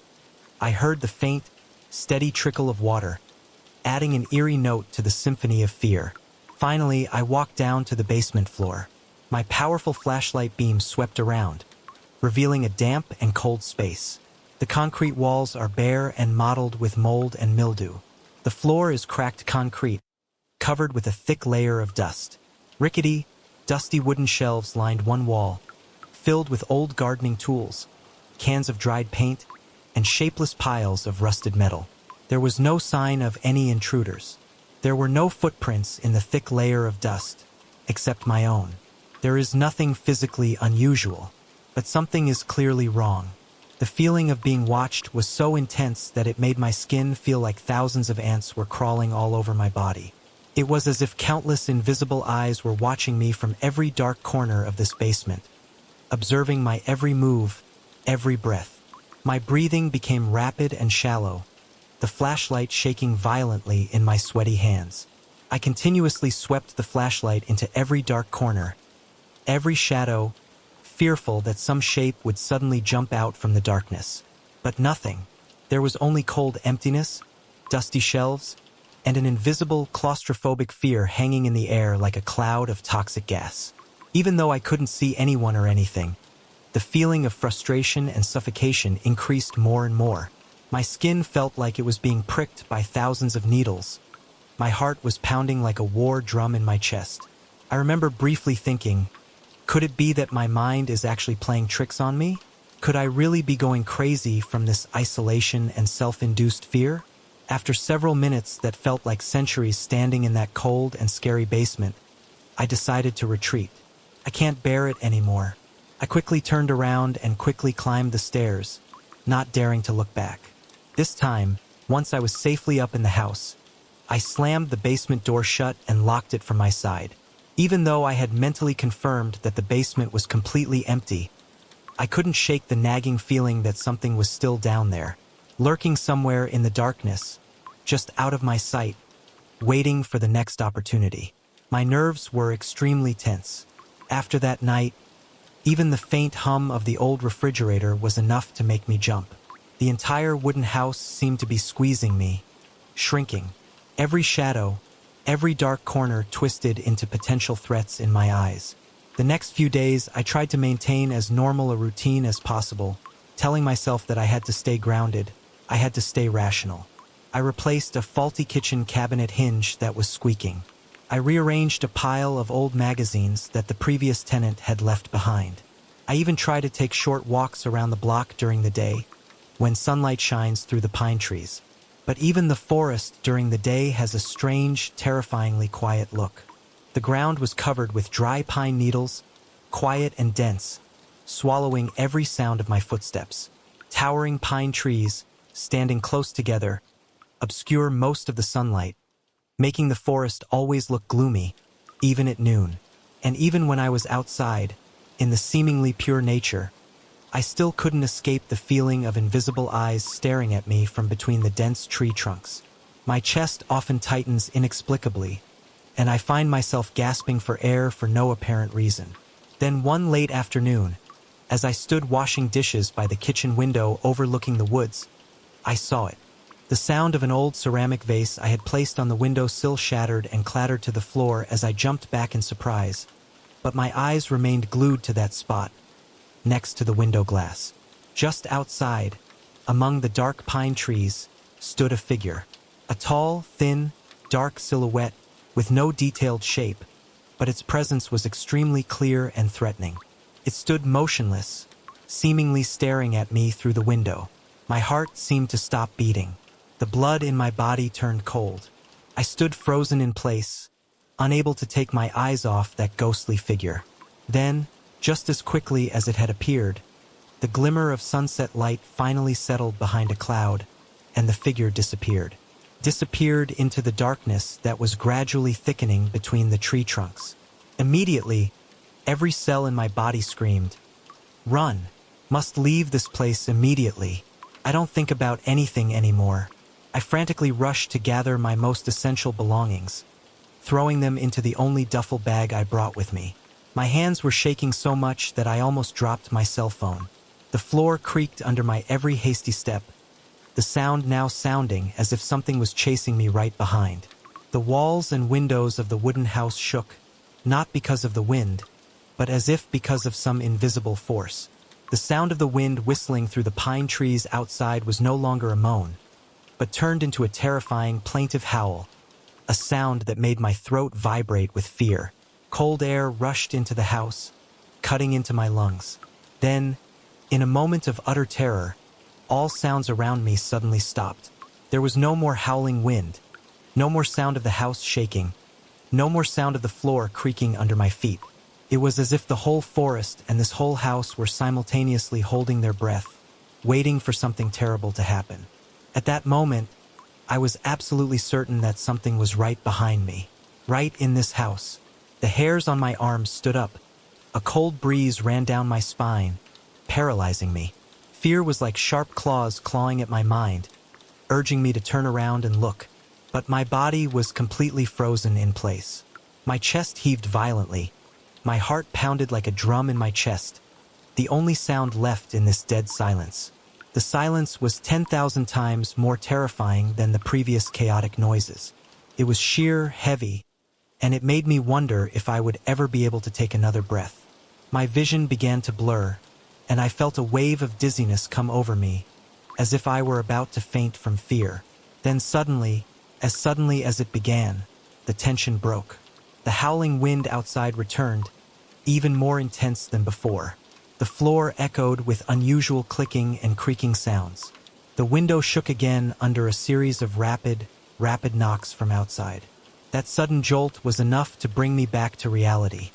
I heard the faint, steady trickle of water, adding an eerie note to the symphony of fear. Finally, I walked down to the basement floor. My powerful flashlight beam swept around, revealing a damp and cold space. The concrete walls are bare and mottled with mold and mildew. The floor is cracked concrete, covered with a thick layer of dust. Rickety, dusty wooden shelves lined one wall, filled with old gardening tools, cans of dried paint, and shapeless piles of rusted metal. There was no sign of any intruders. There were no footprints in the thick layer of dust, except my own. There is nothing physically unusual, but something is clearly wrong. The feeling of being watched was so intense that it made my skin feel like thousands of ants were crawling all over my body. It was as if countless invisible eyes were watching me from every dark corner of this basement, observing my every move, every breath. My breathing became rapid and shallow, the flashlight shaking violently in my sweaty hands. I continuously swept the flashlight into every dark corner, every shadow, fearful that some shape would suddenly jump out from the darkness. But nothing. There was only cold emptiness, dusty shelves, and an invisible, claustrophobic fear hanging in the air like a cloud of toxic gas. Even though I couldn't see anyone or anything, the feeling of frustration and suffocation increased more and more. My skin felt like it was being pricked by thousands of needles. My heart was pounding like a war drum in my chest. I remember briefly thinking, could it be that my mind is actually playing tricks on me? Could I really be going crazy from this isolation and self-induced fear? After several minutes that felt like centuries standing in that cold and scary basement, I decided to retreat. I can't bear it anymore. I quickly turned around and quickly climbed the stairs, not daring to look back. This time, Once I was safely up in the house, I slammed the basement door shut and locked it from my side. Even though I had mentally confirmed that the basement was completely empty, I couldn't shake the nagging feeling that something was still down there, lurking somewhere in the darkness, just out of my sight, waiting for the next opportunity. My nerves were extremely tense. After that night, even the faint hum of the old refrigerator was enough to make me jump. The entire wooden house seemed to be squeezing me, shrinking. Every shadow, every dark corner twisted into potential threats in my eyes. The next few days, I tried to maintain as normal a routine as possible, telling myself that I had to stay grounded, I had to stay rational. I replaced a faulty kitchen cabinet hinge that was squeaking. I rearranged a pile of old magazines that the previous tenant had left behind. I even tried to take short walks around the block during the day, when sunlight shines through the pine trees. But even the forest during the day has a strange, terrifyingly quiet look. The ground was covered with dry pine needles, quiet and dense, swallowing every sound of my footsteps. Towering pine trees, standing close together, obscure most of the sunlight, making the forest always look gloomy, even at noon. And even when I was outside, in the seemingly pure nature, I still couldn't escape the feeling of invisible eyes staring at me from between the dense tree trunks. My chest often tightens inexplicably, and I find myself gasping for air for no apparent reason. Then one late afternoon, as I stood washing dishes by the kitchen window overlooking the woods, I saw it. The sound of an old ceramic vase I had placed on the windowsill shattered and clattered to the floor as I jumped back in surprise. But my eyes remained glued to that spot, next to the window glass. Just outside, among the dark pine trees, stood a figure. A tall, thin, dark silhouette with no detailed shape, but its presence was extremely clear and threatening. It stood motionless, seemingly staring at me through the window. My heart seemed to stop beating. The blood in my body turned cold. I stood frozen in place, unable to take my eyes off that ghostly figure. Then, just as quickly as it had appeared, the glimmer of sunset light finally settled behind a cloud, and the figure disappeared. Disappeared into the darkness that was gradually thickening between the tree trunks. Immediately, every cell in my body screamed, "Run! Must leave this place immediately. I don't think about anything anymore." I frantically rushed to gather my most essential belongings, throwing them into the only duffel bag I brought with me. My hands were shaking so much that I almost dropped my cell phone. The floor creaked under my every hasty step, the sound now sounding as if something was chasing me right behind. The walls and windows of the wooden house shook, not because of the wind, but as if because of some invisible force. The sound of the wind whistling through the pine trees outside was no longer a moan, but turned into a terrifying, plaintive howl, a sound that made my throat vibrate with fear. Cold air rushed into the house, cutting into my lungs. Then, in a moment of utter terror, all sounds around me suddenly stopped. There was no more howling wind, no more sound of the house shaking, no more sound of the floor creaking under my feet. It was as if the whole forest and this whole house were simultaneously holding their breath, waiting for something terrible to happen. At that moment, I was absolutely certain that something was right behind me, right in this house. The hairs on my arms stood up. A cold breeze ran down my spine, paralyzing me. Fear was like sharp claws clawing at my mind, urging me to turn around and look. But my body was completely frozen in place. My chest heaved violently. My heart pounded like a drum in my chest, the only sound left in this dead silence. The silence was 10,000 times more terrifying than the previous chaotic noises. It was sheer, heavy, and it made me wonder if I would ever be able to take another breath. My vision began to blur, and I felt a wave of dizziness come over me, as if I were about to faint from fear. Then suddenly as it began, the tension broke. The howling wind outside returned, even more intense than before. The floor echoed with unusual clicking and creaking sounds. The window shook again under a series of rapid knocks from outside. That sudden jolt was enough to bring me back to reality,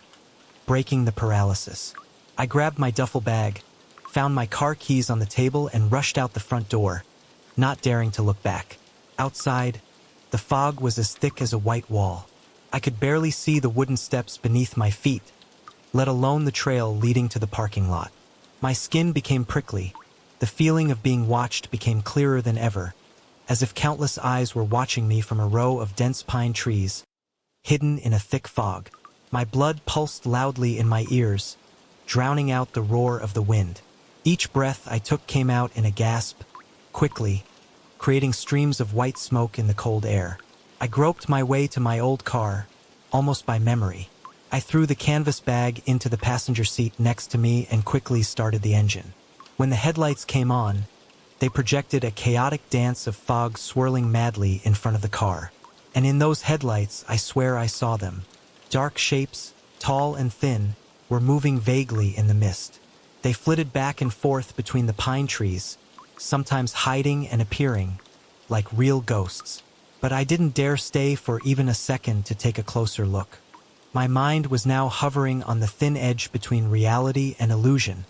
breaking the paralysis. I grabbed my duffel bag, found my car keys on the table, and rushed out the front door, not daring to look back. Outside, the fog was as thick as a white wall. I could barely see the wooden steps beneath my feet, let alone the trail leading to the parking lot. My skin became prickly. The feeling of being watched became clearer than ever, as if countless eyes were watching me from a row of dense pine trees, hidden in a thick fog. My blood pulsed loudly in my ears, drowning out the roar of the wind. Each breath I took came out in a gasp, quickly, creating streams of white smoke in the cold air. I groped my way to my old car, almost by memory. I threw the canvas bag into the passenger seat next to me and quickly started the engine. When the headlights came on, they projected a chaotic dance of fog swirling madly in front of the car. And in those headlights, I swear I saw them. Dark shapes, tall and thin, were moving vaguely in the mist. They flitted back and forth between the pine trees, sometimes hiding and appearing, like real ghosts. But I didn't dare stay for even a second to take a closer look. My mind was now hovering on the thin edge between reality and illusion,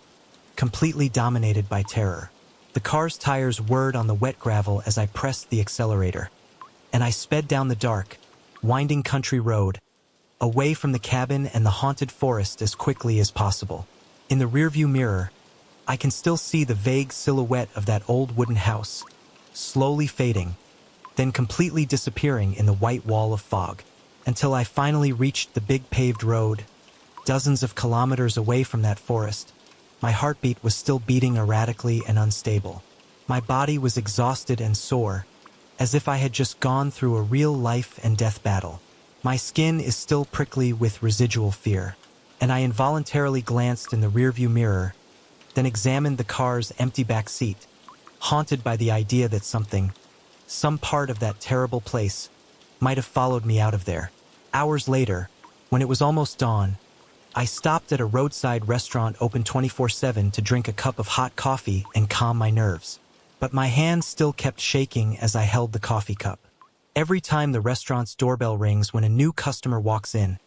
completely dominated by terror. The car's tires whirred on the wet gravel as I pressed the accelerator, and I sped down the dark, winding country road, away from the cabin and the haunted forest as quickly as possible. In the rearview mirror, I can still see the vague silhouette of that old wooden house, slowly fading, then completely disappearing in the white wall of fog, until I finally reached the big paved road, dozens of kilometers away from that forest. My heartbeat was still beating erratically and unstable. My body was exhausted and sore, as if I had just gone through a real life and death battle. My skin is still prickly with residual fear, and I involuntarily glanced in the rearview mirror, then examined the car's empty back seat, haunted by the idea that some part of that terrible place, might have followed me out of there. Hours later, when it was almost dawn, I stopped at a roadside restaurant open 24/7 to drink a cup of hot coffee and calm my nerves. But my hands still kept shaking as I held the coffee cup. Every time the restaurant's doorbell rings when a new customer walks in,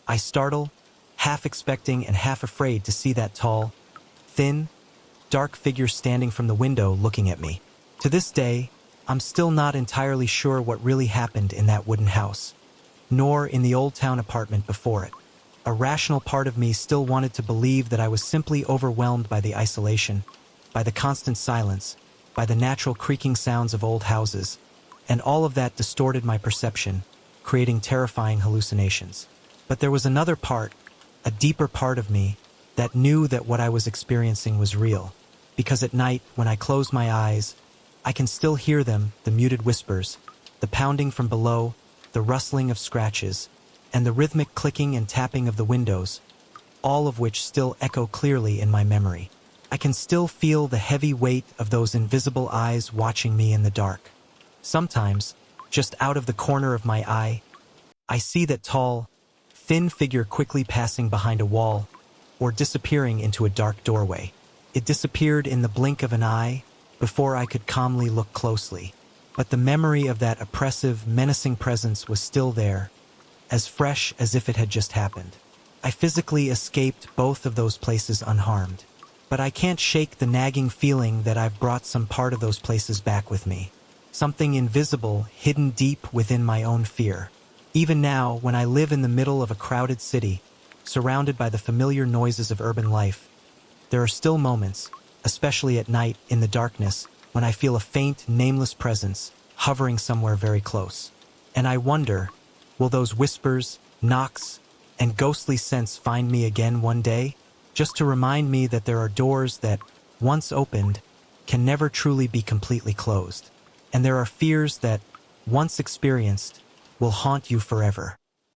I startle, half expecting and half afraid to see that tall, thin, dark figure standing from the window looking at me. To this day, I'm still not entirely sure what really happened in that wooden house, nor in the old town apartment before it. A rational part of me still wanted to believe that I was simply overwhelmed by the isolation, by the constant silence, by the natural creaking sounds of old houses, and all of that distorted my perception, creating terrifying hallucinations. But there was another part, a deeper part of me, that knew that what I was experiencing was real, because at night, when I close my eyes, I can still hear them, the muted whispers, the pounding from below, the rustling of scratches, and the rhythmic clicking and tapping of the windows, all of which still echo clearly in my memory. I can still feel the heavy weight of those invisible eyes watching me in the dark. Sometimes, just out of the corner of my eye, I see that tall, thin figure quickly passing behind a wall or disappearing into a dark doorway. It disappeared in the blink of an eye before I could calmly look closely. But the memory of that oppressive, menacing presence was still there, as fresh as if it had just happened. I physically escaped both of those places unharmed, but I can't shake the nagging feeling that I've brought some part of those places back with me. Something invisible, hidden deep within my own fear. Even now, when I live in the middle of a crowded city, surrounded by the familiar noises of urban life, there are still moments, especially at night in the darkness, when I feel a faint, nameless presence hovering somewhere very close. And I wonder, will those whispers, knocks, and ghostly scents find me again one day, just to remind me that there are doors that, once opened, can never truly be completely closed, and there are fears that, once experienced, will haunt you forever.